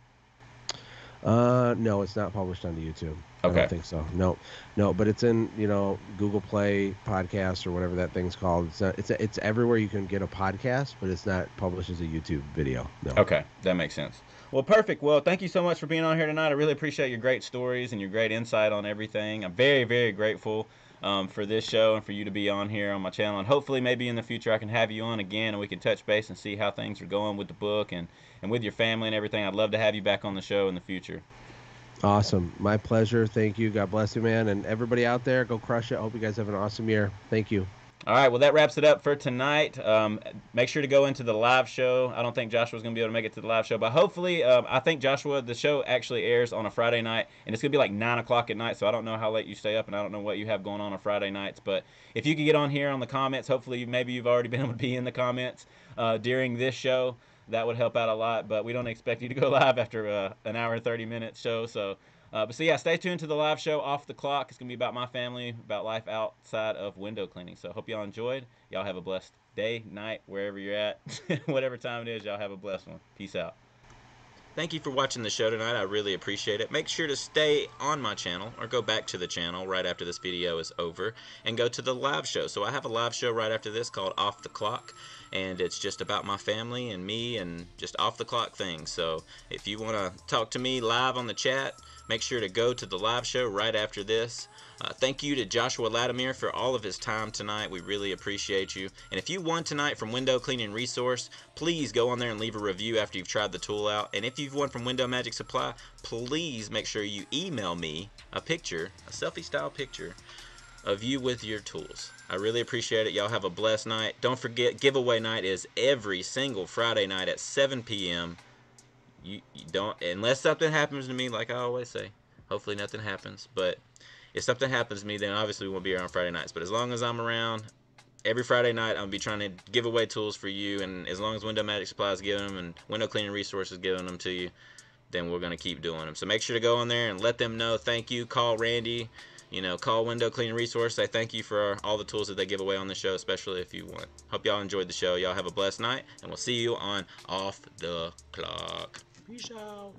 No, it's not published onto YouTube. Okay. I don't think so. No, but it's in, Google Play Podcasts or whatever that thing's called. It's everywhere you can get a podcast, but it's not published as a YouTube video. No. Okay, that makes sense. Well, perfect. Well, thank you so much for being on here tonight. I really appreciate your great stories and your great insight on everything. I'm very, very grateful. for this show and for you to be on here on my channel. And hopefully maybe in the future I can have you on again and we can touch base and see how things are going with the book and with your family and everything. I'd love to have you back on the show in the future. Awesome. My pleasure. Thank you. God bless you, man. And everybody out there, go crush it. I hope you guys have an awesome year. Thank you. All right, well, that wraps it up for tonight. Make sure to go into the live show. I don't think Joshua's going to be able to make it to the live show, but hopefully, I think, Joshua, the show actually airs on a Friday night, and it's going to be like 9 o'clock at night, so I don't know how late you stay up, and I don't know what you have going on Friday nights, but if you could get on here on the comments, hopefully maybe you've already been able to be in the comments during this show. That would help out a lot, but we don't expect you to go live after an hour and 30-minute show, so... but so yeah, stay tuned to the live show Off the Clock. It's going to be about my family, about life outside of window cleaning. So hope y'all enjoyed. Y'all have a blessed day, night, wherever you're at. Whatever time it is, y'all have a blessed one. Peace out. Thank you for watching the show tonight. I really appreciate it. Make sure to stay on my channel or go back to the channel right after this video is over and go to the live show. So I have a live show right after this called Off the Clock, and it's just about my family and me and just off the clock things. So if you want to talk to me live on the chat, make sure to go to the live show right after this. Thank you to Joshua Latimer for all of his time tonight. We really appreciate you. And if you won tonight from Window Cleaning Resource, please go on there and leave a review after you've tried the tool out. And if you've won from Window Magic Supply, please make sure you email me a picture, a selfie-style picture of you with your tools. I really appreciate it. Y'all have a blessed night. Don't forget, giveaway night is every single Friday night at 7 p.m. You don't, unless something happens to me, like I always say. Hopefully nothing happens, but if something happens to me, then obviously we won't be here on Friday nights. But as long as I'm around, every Friday night I'll be trying to give away tools for you, and as long as Window Magic Supply is giving them and Window Cleaning Resources giving them to you, then we're going to keep doing them. So make sure to go on there and let them know thank you. Call Randy, call Window Cleaning Resource. Say thank you for all the tools that they give away on the show, especially if you want. Hope y'all enjoyed the show. Y'all have a blessed night, and we'll see you on Off the Clock. Peace out.